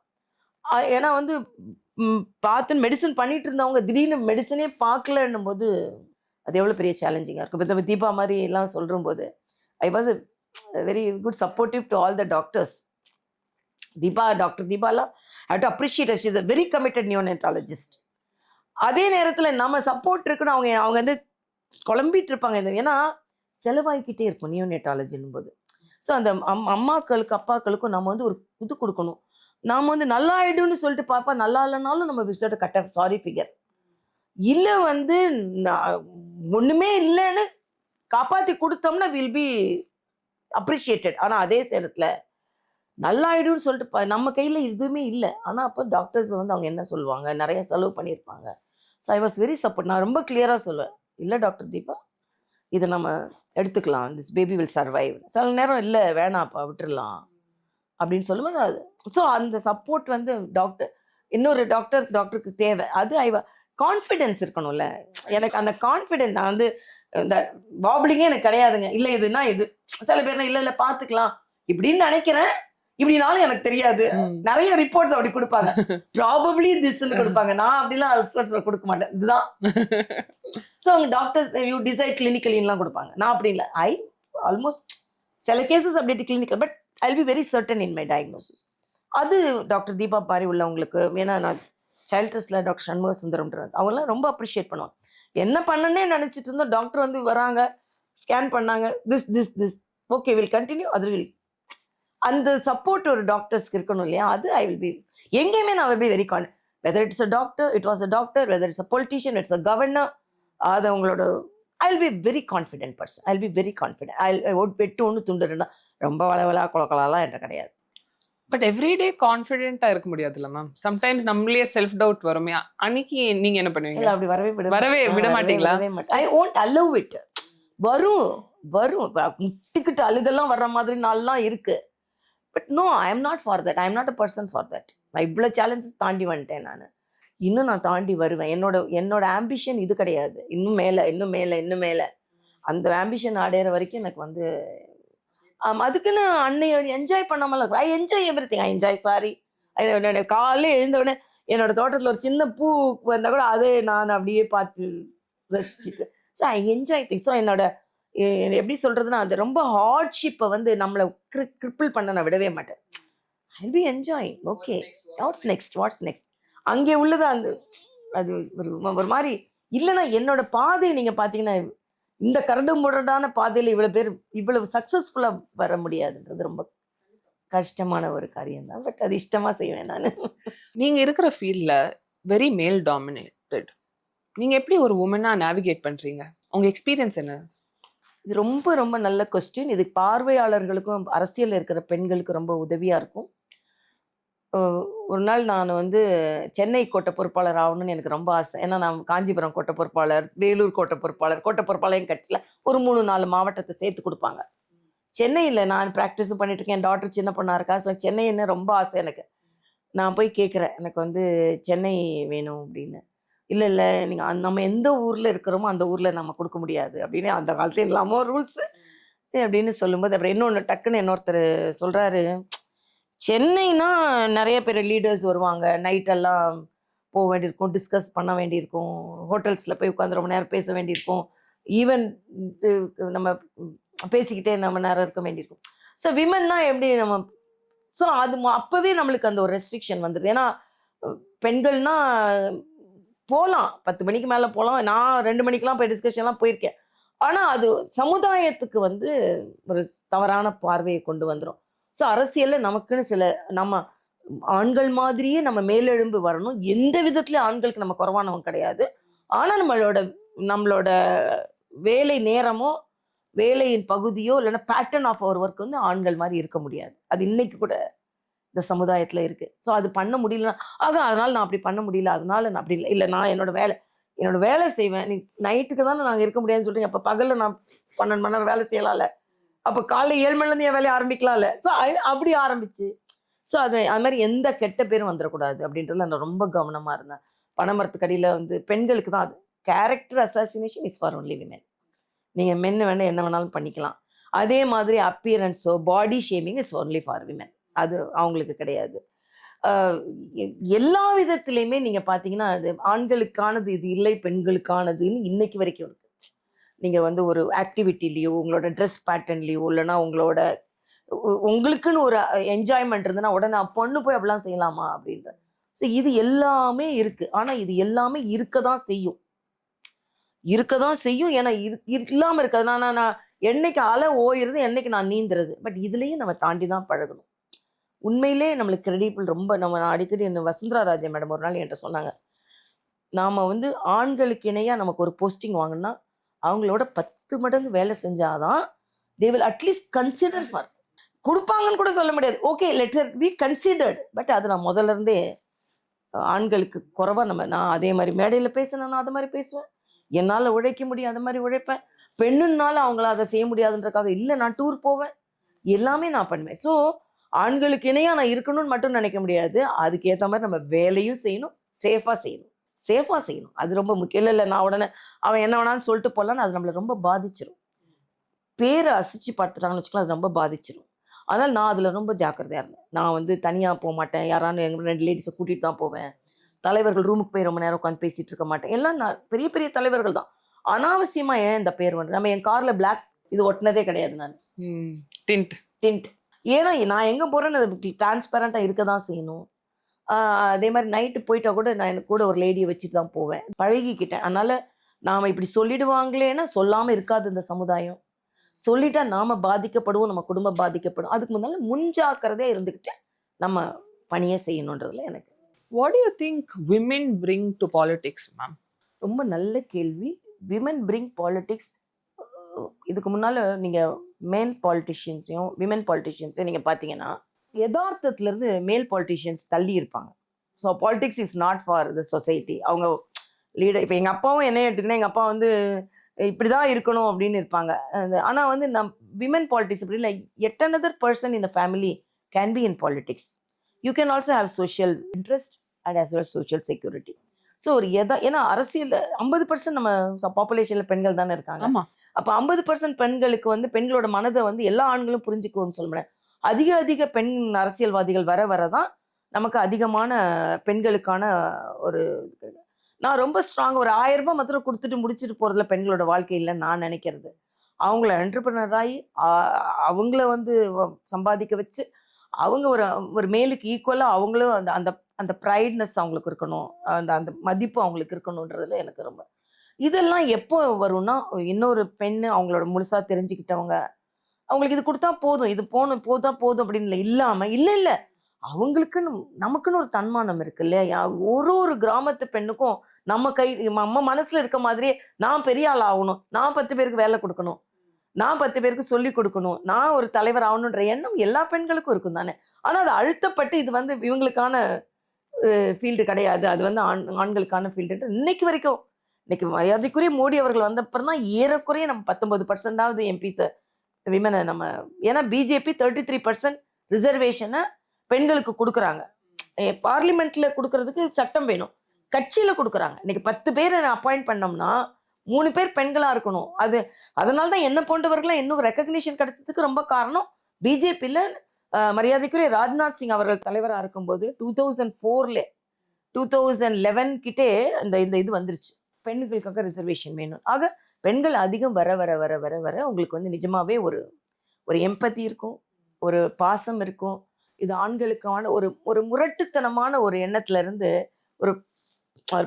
ஏன்னா வந்து பார்த்து மெடிசன் பண்ணிட்டு இருந்தவங்க திடீர்னு மெடிசனே பார்க்கலன்னும் போது அது எவ்வளோ பெரிய சேலஞ்சிங்காக இருக்கும். இப்போ தீபா மாதிரி எல்லாம் சொல்கிற போது I was a very good supportive to all the doctors. Doctor தீபாலாம் I have to appreciate her. She is a very committed neonatologist. அதே நேரத்தில் நம்ம சப்போர்ட் இருக்குன்னு அவங்க வந்து குழம்பிட்டு இருப்பாங்க. ஏன்னா செலவாகிக்கிட்டே இருக்கும் நியோனட்டாலஜின்னும் போது. ஸோ அந்த அம்மாக்களுக்கு அப்பாக்களுக்கும் நம்ம வந்து ஒரு இது கொடுக்கணும். நாம் வந்து நல்லா ஆயிடும்னு சொல்லிட்டு பாப்பா நல்லா இல்லைனாலும் நம்ம விசிட்ட கட்ட சாரி ஃபிகர் இல்லை வந்து ஒன்றுமே இல்லைன்னு காப்பாற்றி கொடுத்தோம்னா வில் பி அப்ரிஷியேட்டட். ஆனால் அதே நேரத்தில் நல்லா ஆயிடும்னு சொல்லிட்டு நம்ம கையில் எதுவுமே இல்லை. ஆனால் அப்போ டாக்டர்ஸ் வந்து அவங்க என்ன சொல்லுவாங்க, நிறைய செலவு பண்ணியிருப்பாங்க. So I was very support. நான் ரொம்ப கிளியராக சொல்லுவேன், இல்லை டாக்டர் தீபா இதை நம்ம எடுத்துக்கலாம், திஸ் பேபி வில் சர்வைவ். சில நேரம் இல்லை வேணாப்பா விட்டுடலாம் அப்படின்னு சொல்லும்போது அது ஸோ அந்த சப்போர்ட் வந்து இன்னொரு டாக்டருக்கு தேவை. அது கான்ஃபிடென்ஸ் இருக்கணும்ல. எனக்கு அந்த கான்ஃபிடென்ஸ் நான் வந்து இந்த வாபிளிங்கே எனக்கு கிடையாதுங்க. இல்லை இதுனா இது சில பேர்னா இல்லை பார்த்துக்கலாம் இப்படின்னு நினைக்கிறேன், இப்படினாலும் எனக்கு தெரியாது. நிறைய ரிப்போர்ட்ஸ் அப்படி கொடுப்பாங்க, ப்ராபப்ளி திஸ்ன்னு கொடுப்பாங்க. நான் அப்படிலாம் அல்சர்ஸ் கொடுக்க மாட்டேன், இதுதான். ஸோ அவங்க டாக்டர்ஸ் யூ டிசைட் கிளினிக்கலின்லாம் கொடுப்பாங்க. நான் அப்படி இல்லை. ஐ ஆல்மோஸ்ட் சில கேசஸ் அப்படி clinical, but I will be very certain in my diagnosis. அது டாக்டர் தீபா மாதிரி உள்ளவங்களுக்கு, ஏன்னா நான் சைல்ட் ட்ரஸ்டில் டாக்டர் சண்முக சுந்தரம்ன்றாங்க, அவங்களாம் ரொம்ப அப்ரிஷியேட் பண்ணுவாங்க. என்ன பண்ணனே நினச்சிட்டு இருந்தோம், டாக்டர் வந்து வராங்க, ஸ்கேன் பண்ணாங்க, திஸ் ஓகே வில் கண்டினியூ. அது வில் அந்த சப்போர்ட் ஒரு டாக்டர்ஸ்க்கு இருக்கணும் இல்லையா. அது ஐ வில் பி எங்கேயுமே நான் will be very confident. Whether it's a doctor, it was a doctor, whether it's a politician, it's a governor, அது அவங்களோட I will be very confident person. I will be very confident. I வெட்டு ஒன்று துண்டு இருந்தால் ரொம்ப வளவலா குளக்கலாலாம் என்கிட்ட கிடையாது. But everyday கான்ஃபிடென்ட்டாக இருக்க முடியாதுல்ல மேம். சம்டைம்ஸ் நம்மளே செல்ஃப் டவுட் வருமே, அன்னைக்கு நீங்கள் என்ன பண்ணுவீங்க? இல்லை அப்படி வரவே விட மாட்டீங்களா? I won't allow it. வரும் முட்டிக்கிட்டு அழுகெல்லாம் வர்ற மாதிரி நாள்லாம் இருக்கு. But no, I am not for that. I am not a person for that. நான் இவ்வளோ சேலஞ்சஸ் தாண்டி வந்துட்டேன் நான். இன்னும் நான் தாண்டி வருவேன். என்னோட ஆம்பிஷன் இது கிடையாது. இன்னும் மேலே இன்னும் மேலே இன்னும் மேலே அந்த ஆம்பிஷன் அடையிற வரைக்கும் எனக்கு வந்து அதுக்குன்னு அன்னை என்ஜாய் பண்ணாமல் I enjoy every thing. I enjoy sorry. காலையில் எழுந்தவுடனே என்னோட தோட்டத்தில் ஒரு சின்ன பூ வந்தால் கூட அதை நான் அப்படியே பார்த்து ரசிச்சுட்டு so I enjoy thing. So என்னோட எப்படி சொல்கிறதுனா அது ரொம்ப ஹார்ட்ஷிப்பை வந்து நம்மளை கிரிப்பிள் பண்ண நான் விடவே மாட்டேன். I be enjoy. Okay what's next அங்கே உள்ளது அந்த அது ஒரு மாதிரி இல்லைன்னா என்னோட பாதை நீங்கள் பார்த்தீங்கன்னா இந்த கரடு முரடான பாதையில் இவ்வளவு சக்ஸஸ்ஃபுல்லாக வர முடியாதுன்றது ரொம்ப கஷ்டமான ஒரு காரியம் தான். பட் அது இஷ்டமாக செய்வேன் நான். நீங்கள் இருக்கிற ஃபீல்டில் வெரி மேல் டாமினேட்டட். நீங்கள் எப்படி ஒரு உமனாக நேவிகேட் பண்ணுறீங்க? உங்கள் எக்ஸ்பீரியன்ஸ் என்ன? இது ரொம்ப ரொம்ப நல்ல கொஸ்டின். இது பார்வையாளர்களுக்கும் அரசியல் இருக்கிற பெண்களுக்கு ரொம்ப உதவியாக இருக்கும். ஒரு நாள் நான் வந்து சென்னை கோட்ட பொறுப்பாளர் ஆகணும்னு எனக்கு ரொம்ப ஆசை. ஏன்னா நான் காஞ்சிபுரம் கோட்ட பொறுப்பாளர், வேலூர் கோட்ட பொறுப்பாளர் என் கட்சியில் ஒரு 3-4 மாவட்டத்தை சேர்த்து கொடுப்பாங்க. சென்னையில் நான் ப்ராக்டிஸும் பண்ணிட்டு இருக்கேன். என் டாக்டர் சின்ன பொண்ணாக இருக்கா. ஸோ சென்னைன்னு ரொம்ப ஆசை எனக்கு. நான் போய் கேட்குறேன், எனக்கு வந்து சென்னை வேணும் அப்படின்னு. இல்லை நீங்கள் நம்ம எந்த ஊரில் இருக்கிறோமோ அந்த ஊரில் நம்ம கொடுக்க முடியாது அப்படின்னு அந்த காலத்துல இல்லாமல் ரூல்ஸு அப்படின்னு சொல்லும்போது அப்புறம் இன்னொன்று டக்குன்னு இன்னொருத்தர் சொல்கிறாரு, சென்னைனா நிறைய பேர் லீடர்ஸ் வருவாங்க, நைட்டெல்லாம் போக வேண்டியிருக்கும், டிஸ்கஸ் பண்ண வேண்டியிருக்கும், ஹோட்டல்ஸில் போய் உட்காந்து ரொம்ப நேரம் பேச வேண்டியிருக்கும், ஈவன் நம்ம பேசிக்கிட்டே நம்ம நேரம் இருக்க வேண்டியிருக்கும். ஸோ விமன்னா எப்படி நம்ம ஸோ அது அப்போவே நம்மளுக்கு அந்த ஒரு ரெஸ்ட்ரிக்ஷன் வந்துடுது. ஏன்னா பெண்கள்னா போகலாம், 10 மணிக்கு மேலே போகலாம். நான் 2 மணிக்கெலாம் போய் டிஸ்கஷன்லாம் போயிருக்கேன். ஆனால் அது சமுதாயத்துக்கு வந்து ஒரு தவறான பார்வையை கொண்டு வந்துடும். ஸோ அரசியலில் நமக்குன்னு நம்ம ஆண்கள் மாதிரியே நம்ம மேலெழும்பு வரணும். எந்த விதத்துலையும் ஆண்களுக்கு நம்ம குறைவானவங்க கிடையாது. ஆனால் நம்மளோட வேலை நேரமோ வேலையின் பகுதியோ இல்லைன்னா பேட்டர்ன் ஆஃப் அவர் ஒர்க் வந்து ஆண்கள் மாதிரி இருக்க முடியாது. அது இன்னைக்கு கூட இந்த சமுதாயத்தில் இருக்குது. ஸோ அது பண்ண முடியலன்னா அதனால் நான் அப்படி பண்ண முடியல, அதனால நான் அப்படி இல்லை நான் என்னோட வேலை செய்வேன். நீ நைட்டுக்கு தானே நாங்கள் இருக்க முடியாதுன்னு சொல்லிட்டு அப்போ பகலில் நான் 12 மணி நேரம் வேலை செய்யலாம்ல, அப்போ காலைல 7 மணிலேருந்து என் வேலையை ஆரம்பிக்கலாம்ல. ஸோ அப்படி ஆரம்பிச்சு ஸோ அது மாதிரி எந்த கெட்ட பேரும் வந்துடக்கூடாது அப்படின்றதுல நான் ரொம்ப கவனமாக இருந்தேன். பனைமரத்துக்கடியில் வந்து பெண்களுக்கு தான் அது character assassination is for only women. நீங்கள் மென்னு வேணால் என்ன வேணாலும் பண்ணிக்கலாம். அதே மாதிரி அப்பியரன்ஸோ body shaming is only for women, அது அவங்களுக்கு கிடையாது. எல்லா விதத்துலையுமே நீங்கள் பார்த்தீங்கன்னா அது ஆண்களுக்கானது இது இல்லை, பெண்களுக்கானதுன்னு இன்னைக்கு வரைக்கும் இருக்கு. நீங்கள் வந்து ஒரு ஆக்டிவிட்டிலேயோ உங்களோட ட்ரெஸ் பேட்டர்ன்லேயோ இல்லைன்னா உங்களுக்குன்னு ஒரு என்ஜாய்மெண்ட் இருந்ததுன்னா உடனே பொண்ணு போய் அப்படிலாம் செய்யலாமா அப்படின்ற. ஸோ இது எல்லாமே இருக்குது. ஆனால் இது எல்லாமே இருக்க தான் செய்யும். ஏன்னா இல்லாமல் இருக்காது. நான் என்னைக்கு அலை ஓயிறது, என்னைக்கு நான் நீந்துறது. பட் இதுலேயும் நம்ம தாண்டி தான் பழகணும். உண்மையிலே நம்மளுக்கு கிரெடிபிள் ரொம்ப நான் அடிக்கடி இந்த வசுந்தரா ராஜே மேடம் ஒரு நாள் என்கிட்ட சொன்னாங்க, நாம் வந்து ஆண்களுக்கு இணையாக நமக்கு ஒரு போஸ்டிங் வாங்கினா அவங்களோட 10 மடங்கு வேலை செஞ்சாதான் they will at least consider for கொடுப்பாங்கன்னு கூட சொல்ல முடியாது. Okay let it be considered. But அது நான் முதல்ல இருந்தே ஆண்களுக்கு குறைவாக நான் அதே மாதிரி மேடையில் பேசினேன், நான் அது மாதிரி பேசுவேன். என்னால் உழைக்க முடியும், அது மாதிரி உழைப்பேன். பெண்ணுனால அவங்கள அதை செய்ய முடியாதுன்றக்காக இல்லை, நான் டூர் போவேன், எல்லாமே நான் பண்ணுவேன். ஸோ ஆண்களுக்கு இணையாக நான் இருக்கணும்னு மட்டும் நினைக்க முடியாது. அதுக்கேற்ற மாதிரி நம்ம வேலையும் செய்யணும், சேஃபாக செய்யணும். அது ரொம்ப முக்கியம். இல்லை நான் உடனே அவன் என்ன வேணான்னு சொல்லிட்டு போகலான்னு அது நம்மளை ரொம்ப பாதிச்சிடும். பேரை அசிச்சு பார்த்துட்டாங்கன்னு வச்சுக்கலாம், அது ரொம்ப பாதிச்சிடும். அதனால் நான் அதில் ரொம்ப ஜாக்கிரதையாக இருந்தேன். நான் வந்து தனியாக போக மாட்டேன், யாரானு எங்கள் 2 லேடிஸை கூட்டிகிட்டு தான் போவேன். தலைவர்கள் ரூமுக்கு போய் ரொம்ப நேரம் உட்காந்து பேசிகிட்டு இருக்க மாட்டேன். எல்லாம் நான் பெரிய பெரிய தலைவர்கள் தான். அனாவசியமாக ஏன் இந்த பேர் வந்து நம்ம என் காரில் பிளாக் இது ஒட்டினதே கிடையாது. நான் டிண்ட் ஏன்னா நான் எங்கே போகிறேன்னு அது டிரான்ஸ்பரண்ட்டாக இருக்க தான் செய்யணும். அதே மாதிரி நைட்டு போயிட்டா கூட நான் எனக்கு கூட ஒரு லேடியை வச்சுட்டு தான் போவேன், பழகிக்கிட்டேன். அதனால் நாம் இப்படி சொல்லிடுவாங்களேன்னா சொல்லாமல் இருக்காது இந்த சமுதாயம். சொல்லிட்டா நாம் பாதிக்கப்படுவோம், நம்ம குடும்பம் பாதிக்கப்படும். அதுக்கு முன்னால் முன்ஜாக்கிரதையாக இருந்துக்கிட்டு நம்ம பணியை செய்யணுன்றதுல எனக்கு. What do you think women bring to politics, ma'am? ரொம்ப நல்ல கேள்வி. Women bring politics. இதுக்கு முன்னால் நீங்கள் மேல் பாலிட்டிஷியன்ஸையும் விமன் பாலிட்டிஷியன்ஸையும் நீங்கள் பார்த்தீங்கன்னா யதார்த்தத்துலேருந்து மேல் பாலிட்டிஷியன்ஸ் தள்ளி இருப்பாங்க. So politics is not for the society. அவங்க லீடர் இப்போ எங்கள் அப்பாவும் என்ன எடுத்துக்கினா எங்கள் அப்பா வந்து இப்படி தான் இருக்கணும் அப்படின்னு இருப்பாங்க. ஆனால் வந்து விமன் பாலிட்டிக்ஸ் அப்படி இல்லை. yet another person in the family can be in politics. You can also have social interest and as well social security. So ஒரு ஏன்னா அரசியல் 50% நம்ம பாப்புலேஷன்ல பெண்கள் தானே இருக்காங்க. ஆமா. அப்போ 50% பெண்களுக்கு வந்து பெண்களோட மனதை வந்து எல்லா ஆண்களும் புரிஞ்சுக்கணும்னு சொல்ல முடியாது. அதிக பெண் அரசியல்வாதிகள் வர வரதான் நமக்கு அதிகமான பெண்களுக்கான ஒரு நான் ரொம்ப ஸ்ட்ராங் ஒரு 1000 ரூபாய் மாத்திரம் கொடுத்துட்டு முடிச்சுட்டு போறதுல பெண்களோட வாழ்க்கை இல்லைன்னு நான் நினைக்கிறது. அவங்கள என்டர்பிரினர் ஆகி அவங்கள வந்து சம்பாதிக்க வச்சு அவங்க ஒரு ஒரு மேலுக்கு ஈக்குவலாக அவங்களும் அந்த அந்த அந்த ப்ரைட்னஸ் அவங்களுக்கு இருக்கணும், அந்த அந்த மதிப்பு அவங்களுக்கு இருக்கணுன்றதுல எனக்கு ரொம்ப இதெல்லாம் எப்போ வரும்னா இன்னொரு பெண்ணு அவங்களோட முழுசா தெரிஞ்சுக்கிட்டவங்க அவங்களுக்கு இது கொடுத்தா போதும், இது போதும் அப்படின்னு இல்லாம இல்ல அவங்களுக்குன்னு நமக்குன்னு ஒரு தன்மானம் இருக்கு இல்லையா? ஒரு கிராமத்து பெண்ணுக்கும் நம்ம மனசுல இருக்க மாதிரியே நான் பெரிய ஆள் ஆகணும், நான் 10 பேருக்கு வேலை கொடுக்கணும், நான் 10 பேருக்கு சொல்லி கொடுக்கணும், நான் ஒரு தலைவர் ஆகணுன்ற எண்ணம் எல்லா பெண்களுக்கும் இருக்கும் தானே. ஆனா அது அழுத்தப்பட்டு இது வந்து இவங்களுக்கான ஃபீல்டு கிடையாது, அது வந்து ஆண்களுக்கான ஃபீல்டு இன்னைக்கு வரைக்கும். இன்னைக்கு மரியாதைக்குரிய மோடி அவர்கள் வந்தப்பறம் தான் ஏறக்குறைய நம்ம 19% எம்பிஸ் விமனை நம்ம ஏன்னா பிஜேபி 33% ரிசர்வேஷனை பெண்களுக்கு கொடுக்குறாங்க. பார்லிமெண்ட்ல கொடுக்கறதுக்கு சட்டம் வேணும், கட்சியில கொடுக்குறாங்க. இன்னைக்கு 10 பேரை அப்பாயிண்ட் பண்ணோம்னா 3 பேர் பெண்களா இருக்கணும். அதனால தான் என்ன போன்றவர்களாம் இன்னும் ரெக்கக்னிஷன் கிடைச்சதுக்கு ரொம்ப காரணம் பிஜேபியில மரியாதைக்குரிய ராஜ்நாத் சிங் அவர்கள் தலைவராக இருக்கும்போது 2004ல 2011 கிட்டே இந்த இது வந்துருச்சு, பெண்களுக்காக ரிசர்வேஷன் வேணும். ஆக பெண்கள் அதிகம் வர வர வர வர வர உங்களுக்கு வந்து நிஜமாவே ஒரு ஒரு எம்பத்தி இருக்கும், ஒரு பாசம் இருக்கும். இது ஆண்களுக்கான ஒரு ஒரு முரட்டுத்தனமான ஒரு எண்ணத்துல இருந்து ஒரு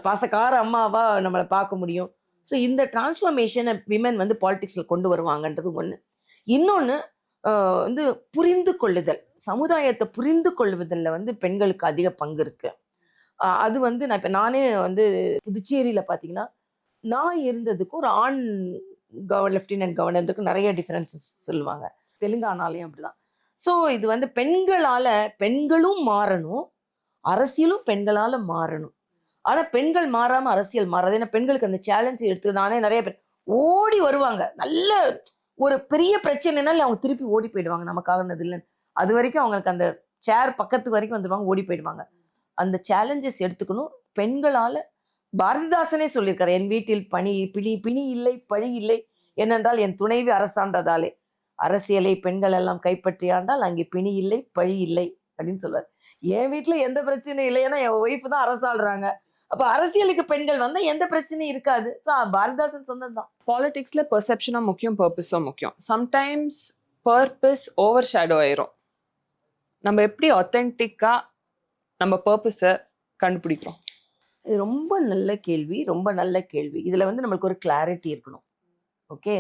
பாசக்கார அம்மாவா நம்மளை பார்க்க முடியும். ஸோ இந்த டிரான்ஸ்ஃபர்மேஷனை விமன் வந்து பாலிடிக்ஸில் கொண்டு வருவாங்கன்றது ஒன்று. இன்னொன்று வந்து புரிந்து கொள்ளுதல், சமுதாயத்தை புரிந்து கொள்வதில் வந்து பெண்களுக்கு அதிக பங்கு இருக்கு. அது வந்து நான் இப்போ நானே வந்து புதுச்சேரியில் பார்த்தீங்கன்னா நான் இருந்ததுக்கு ஒரு ஆண் லெஃப்டினன்ட் கவர்னருக்கு நிறைய டிஃபரன்சஸ் சொல்லுவாங்க. தெலுங்கானாலையும் அப்படிதான். ஸோ இது வந்து பெண்களும் மாறணும், அரசியலும் பெண்களால் மாறணும். ஆனால் பெண்கள் மாறாமல் அரசியல் மாறாது. ஏன்னா பெண்களுக்கு அந்த சேலஞ்சை எடுத்து நானே நிறைய பேர் ஓடி வருவாங்க. நல்ல ஒரு பெரிய பிரச்சனைனால அவங்க திருப்பி ஓடி போயிடுவாங்க, நமக்காகனது இல்லைன்னு. அது வரைக்கும் அவங்களுக்கு அந்த சேர் பக்கத்து வரைக்கும் வந்துடுவாங்க, ஓடி போயிடுவாங்க. அந்த சேலஞ்சஸ் எடுத்துக்கணும். பெண்களால் பாரதிதாசனே சொல்லியிருக்காரு, என் வீட்டில் பிணி இல்லை பழி இல்லை ஏனென்றால் என் துணைவி அரசாண்டதாலே, அரசியலை பெண்கள் எல்லாம் கைப்பற்றி ஆண்டால் அங்கே பிணி இல்லை பழி இல்லை அப்படின்னு சொல்லுவார். என் வீட்டில் எந்த பிரச்சனையும் இல்லை, ஏன்னா என் ஒய்ஃப் தான் அரசாடுறாங்க. அப்போ அரசியலுக்கு பெண்கள் வந்தால் எந்த பிரச்சனையும் இருக்காது. ஸோ பாரதிதாசன் சொன்னதுதான். பாலிடிக்ஸில் பெர்செப்ஷனும் முக்கியம், பர்பஸும் முக்கியம். சம்டைம்ஸ் பர்பஸ் ஓவர் ஷேடோ ஆயிரும். நம்ம எப்படி ஆத்தென்டிக்காக நம்ம பர்பஸை கண்டுபிடிக்கிறோம்? இது ரொம்ப நல்ல கேள்வி. இதில் வந்து நம்மளுக்கு ஒரு கிளாரிட்டி இருக்கணும். ஓகே,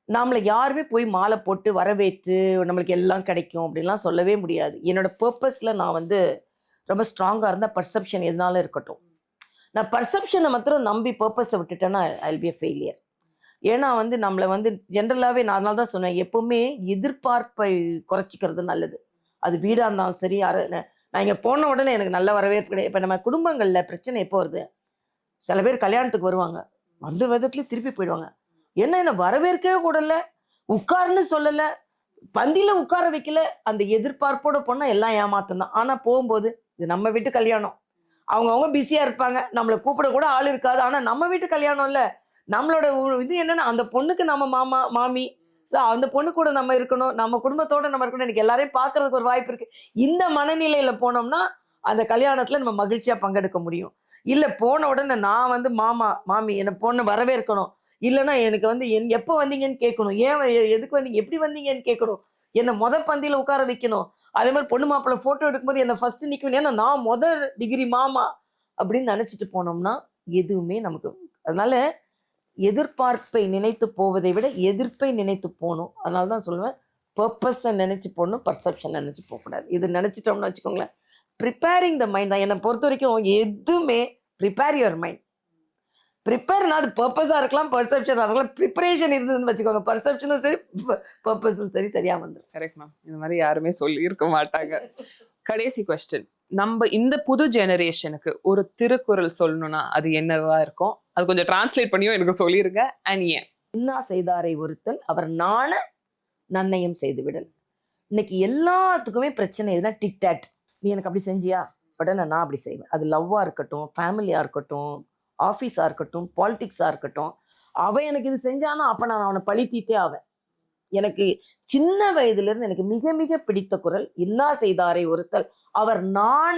நம்மளை யாருமே போய் மாலை போட்டு வரவேற்று நம்மளுக்கு எல்லாம் கிடைக்கும் அப்படின்லாம் சொல்லவே முடியாது. என்னோட பர்பஸில் நான் வந்து ரொம்ப ஸ்ட்ராங்காக இருந்தால் பர்செப்ஷன் எதனால இருக்கட்டும், நான் பர்செப்ஷனை மாத்திரம் நம்பி பர்பஸை விட்டுட்டேன்னா I will be a failure. ஏன்னா வந்து நம்மளை வந்து ஜென்ரலாகவே நான் அதனால தான் சொன்னேன், எப்போவுமே எதிர்பார்ப்பை குறைச்சிக்கிறது நல்லது. அது வீடாக இருந்தாலும் சரி, நான் இங்கே போன உடனே எனக்கு நல்ல வரவேற்பு கிடையாது. இப்போ நம்ம குடும்பங்களில் பிரச்சனை எப்போ வருது, சில பேர் கல்யாணத்துக்கு வருவாங்க, அந்த விதத்துலேயும் திருப்பி போயிடுவாங்க. என்ன வரவேற்கவே கூடல, உட்காருன்னு சொல்லலை, பந்தியில் உட்கார வைக்கல, அந்த எதிர்பார்ப்போட போனால் எல்லாம் ஏமாத்தம் தான். ஆனால் போகும்போது இது நம்ம வீட்டு கல்யாணம், அவங்கவுங்க பிஸியாக இருப்பாங்க, நம்மளை கூப்பிட கூட ஆள் இருக்காது. ஆனால் நம்ம வீட்டு கல்யாணம் இல்லை, நம்மளோட இது என்னன்னா அந்த பொண்ணுக்கு நம்ம மாமா மாமி, ஸோ அந்த பொண்ணு கூட நம்ம இருக்கணும், நம்ம குடும்பத்தோடு நம்ம இருக்கணும், எனக்கு எல்லாரையும் பார்க்கறதுக்கு ஒரு வாய்ப்பு இருக்குது. இந்த மனநிலையில் போனோம்னா அந்த கல்யாணத்தில் நம்ம மகிழ்ச்சியாக பங்கெடுக்க முடியும். இல்லை போன உடனே நான் வந்து மாமா மாமி என்னை பொண்ணை வரவேற்கணும், இல்லைன்னா எனக்கு வந்து எப்போ வந்தீங்கன்னு கேட்கணும், எதுக்கு வந்தீங்க, எப்படி வந்தீங்கன்னு கேட்கணும், என்னை பந்தியில் உட்கார வைக்கணும். அதே மாதிரி பொண்ணு மாப்பிள்ளை ஃபோட்டோ எடுக்கும்போது என்னை ஃபர்ஸ்ட் நிற்கணும், ஏன்னா நான் டிகிரி மாமா அப்படின்னு நினச்சிட்டு போனோம்னா எதுவுமே நமக்கு. அதனால எதிர்பார்ப்பை நினைத்து போவதை விட எதிர்ப்பை நினைத்து போகணும். அதனால தான் சொல்லுவேன், பர்பஸை நினைச்சு போகணும், பர்செப்ஷன் நினைச்சு போகக்கூடாது. இது நினைச்சிட்டோம்னு வச்சுக்கோங்களேன், ப்ரிப்பேரிங் த மைண்ட் தான். என்னை பொறுத்த வரைக்கும் எதுவுமே ப்ரிப்பேர் யுவர் மைண்ட். ப்ரிப்பேர்னா அது பர்பஸாக இருக்கலாம், பர்செப்ஷனாக இருக்கலாம். ப்ரிப்பரேஷன் இருந்ததுன்னு வச்சுக்கோங்க, பர்செப்ஷனும் சரி பர்பஸும் சரி சரியாக வந்துடும். கரெக்ட் மேம், இந்த மாதிரி யாருமே சொல்லி இருக்க மாட்டாங்க. கடைசி கொஸ்டின், நம்ம இந்த புது ஜெனரேஷனுக்கு ஒரு திருக்குறள் சொல்லணும்னா அது என்னவா இருக்கும்? அது கொஞ்சம் டிரான்ஸ்லேட் பண்ணியும் எனக்கு சொல்லிருங்க. அண்ட் ஏன்? இன்னா செய்தாரை ஒருத்தல் அவர் நாண நன்னயம் செய்து விடல். இன்னைக்கு எல்லாத்துக்குமே பிரச்சனை எதுனா டிக்டாட். நீ எனக்கு அப்படி செஞ்சியா, உடனே நான் அப்படி செய்வேன். அது லவ்வா இருக்கட்டும், ஃபேமிலியா இருக்கட்டும், ஆஃபீஸா இருக்கட்டும், பாலிடிக்ஸா இருக்கட்டும். அவன் எனக்கு இது செஞ்சானா அப்ப நான் அவனை பழி தீர்த்தே ஆவேன். எனக்கு சின்ன வயதுல இருந்து எனக்கு மிக மிக பிடித்த குரல், இன்னா செய்தாரை ஒருத்தல் அவர் நாண.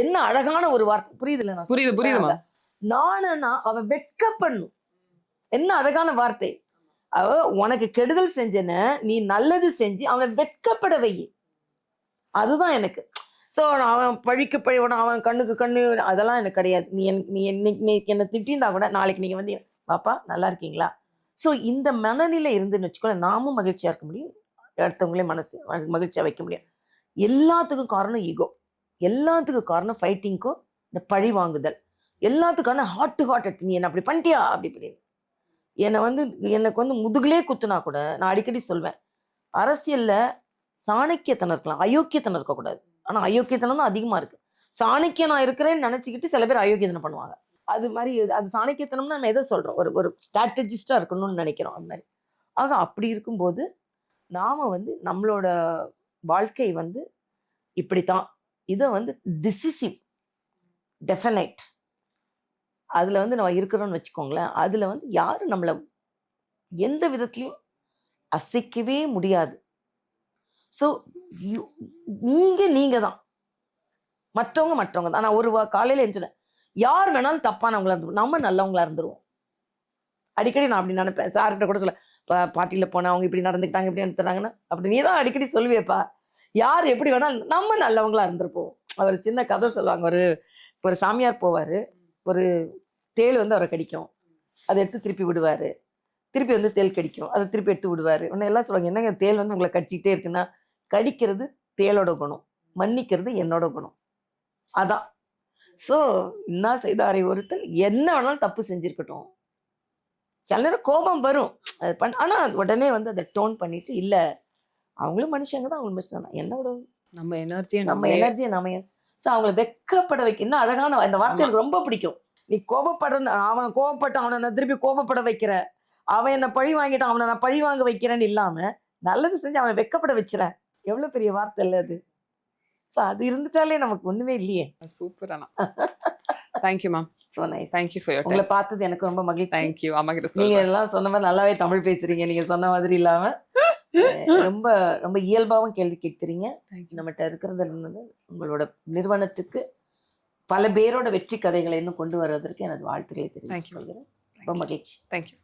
என்ன அழகான ஒரு வார்த்தை, புரியுதுல்ல நான் புரியுது புரியுதுமா. சொல்றது? நாணனா அவன் வெட்கப்படணும். என்ன அழகான வார்த்தை. அவ உனக்கு கெடுதல் செஞ்சன, நீ நல்லது செஞ்சு அவனை வெட்கப்பட வை. அதுதான் எனக்கு. ஸோ அவன் பழிக்கு பழி, அவன் கண்ணுக்கு கண்ணு, அதெல்லாம் எனக்கு கிடையாது. நீ என்னை திட்டிருந்தா கூட நாளைக்கு நீங்க வந்து பாப்பா நல்லா இருக்கீங்களா. ஸோ இந்த மனநிலை இருந்துன்னு வச்சுக்கோங்க, நாமும் மகிழ்ச்சியா இருக்க முடியும், அடுத்தவங்களே மனசு மகிழ்ச்சியா வைக்க முடியும். எல்லாத்துக்கும் காரணம் ஈகோ, எல்லாத்துக்கும் காரணம் ஃபைட்டிங்க்கும் இந்த பழி வாங்குதல், எல்லாத்துக்கான ஹார்ட் டு ஹார்ட் நீ என்ன அப்படி பண்ணிட்டியா அப்படி இப்படின்னு. எனக்கு வந்து முதுகுலே குத்துனா கூட நான் அடிக்கடி சொல்வேன், அரசியல்ல சாணக்கியத்தனம் இருக்கலாம், அயோக்கியத்தனம் இருக்கக்கூடாது. ஆனா அயோக்கியத்தனம் தான் அதிகமா இருக்கு. சாணக்கியம் நான் இருக்கிறேன்னு நினைச்சுக்கிட்டு சில பேர் அயோக்கியத்தனம் பண்ணுவாங்க. அது மாதிரி அது சாணக்கியத்தனம்னா நம்ம எதை சொல்றோம், ஒரு ஸ்ட்ராட்டஜிஸ்டா இருக்கணும்னு நினைக்கிறோம் அது மாதிரி. ஆக அப்படி இருக்கும்போது நாம வந்து நம்மளோட வாழ்க்கை வந்து இப்படித்தான், இதை வந்து டிசிசிவ் டெஃபினைட் அதுல வந்து நம்ம இருக்கிறோம்னு வச்சுக்கோங்களேன். அதுல வந்து யாரும் நம்மளை எந்த விதத்திலையும் அசைக்கவே முடியாது. ஸோ நீங்க தான், மற்றவங்க தான். நான் ஒரு காலையில சொன்னேன், யார் வேணாலும் தப்பானவங்களா இருந்துருவோம், நம்ம நல்லவங்களா இருந்துருவோம். அடிக்கடி நான் அப்படி நினைப்பேன். சார்கிட்ட கூட சொல்ல, பார்ட்டியில போனா அவங்க இப்படி நடந்துக்கிட்டாங்க இப்படி நடத்துறாங்கன்னா, அப்படி நீ தான் அடிக்கடி சொல்லுவேப்பா, யார் எப்படி வேணாலும் நம்ம நல்லவங்களா இருந்திருப்போம். அவர் சின்ன கதை சொல்லுவாங்க. ஒரு சாமியார் போவாரு, ஒரு தேள் வந்து அவரை கடிக்கும், அதை எடுத்து திருப்பி விடுவாரு, திருப்பி வந்து தேள் கடிக்கும், அதை திருப்பி எடுத்து விடுவாரு. உன்னை எல்லாம் சொல்லுவாங்க, என்னங்க தேள் வந்து உங்களை கடிச்சிக்கிட்டே இருக்குன்னா, கடிக்கிறது தேளோட குணம், மன்னிக்கிறது என்னோட குணம். அதான். ஸோ என்ன செய்தாரை ஒருத்தல் என்ன வேணாலும் தப்பு செஞ்சிருக்கட்டும், சில நேரம் கோபம் வரும், அது ஆனா உடனே வந்து அதை டோன் பண்ணிட்டு, இல்ல அவங்களும் மனுஷங்க தான், அவங்களும் மனுஷங்க தான், என்னோட நம்ம எனர்ஜியை நம்ம ஸோ அவங்களை வெட்கப்பட வைக்க. என்ன அழகான இந்த வார்த்தை எனக்கு ரொம்ப பிடிக்கும். நீ கோபப்படுற, அவன் கோபப்பட்டு அவனை நான் திருப்பி கோபப்பட வைக்கிறேன், அவன் என்ன பழி வாங்கிட்டான் அவனை நான் பழி வாங்க வைக்கிறேன்னு இல்லாம நல்லது செஞ்சு அவனை வெட்கப்பட வச்சுறேன். எவ்வளவு பெரிய வார்த்தை இல்லை அது. ஸோ அது இருந்துட்டாலே நமக்கு ஒண்ணுமே இல்லையே. Super Anna. Thank you ma'am. So nice. Thank you for your time. உங்களை பார்த்தது எனக்கு ரொம்ப மகிழ்ச்சி. தேங்க்யூ. அம்மா கிட்ட நீங்க சொல்லுங்க. எல்லாம் சொன்ன மாதிரி நல்லாவே தமிழ் பேசுறீங்க, நீங்க சொன்ன மாதிரி இல்லாம ரொம்ப ரொம்ப இயல்பாவும் கேள்வி கேட்கிறீங்க. நம்மகிட்ட இருக்கிறது உங்களோட நிறுவனத்துக்கு பல பேரோட வெற்றி கதைகளை இன்னும் கொண்டு வருவதற்கு எனது வாழ்த்துக்களை தெரிவித்துக் கொள்கிறேன். ரொம்ப மகிழ்ச்சி. தேங்க்யூ.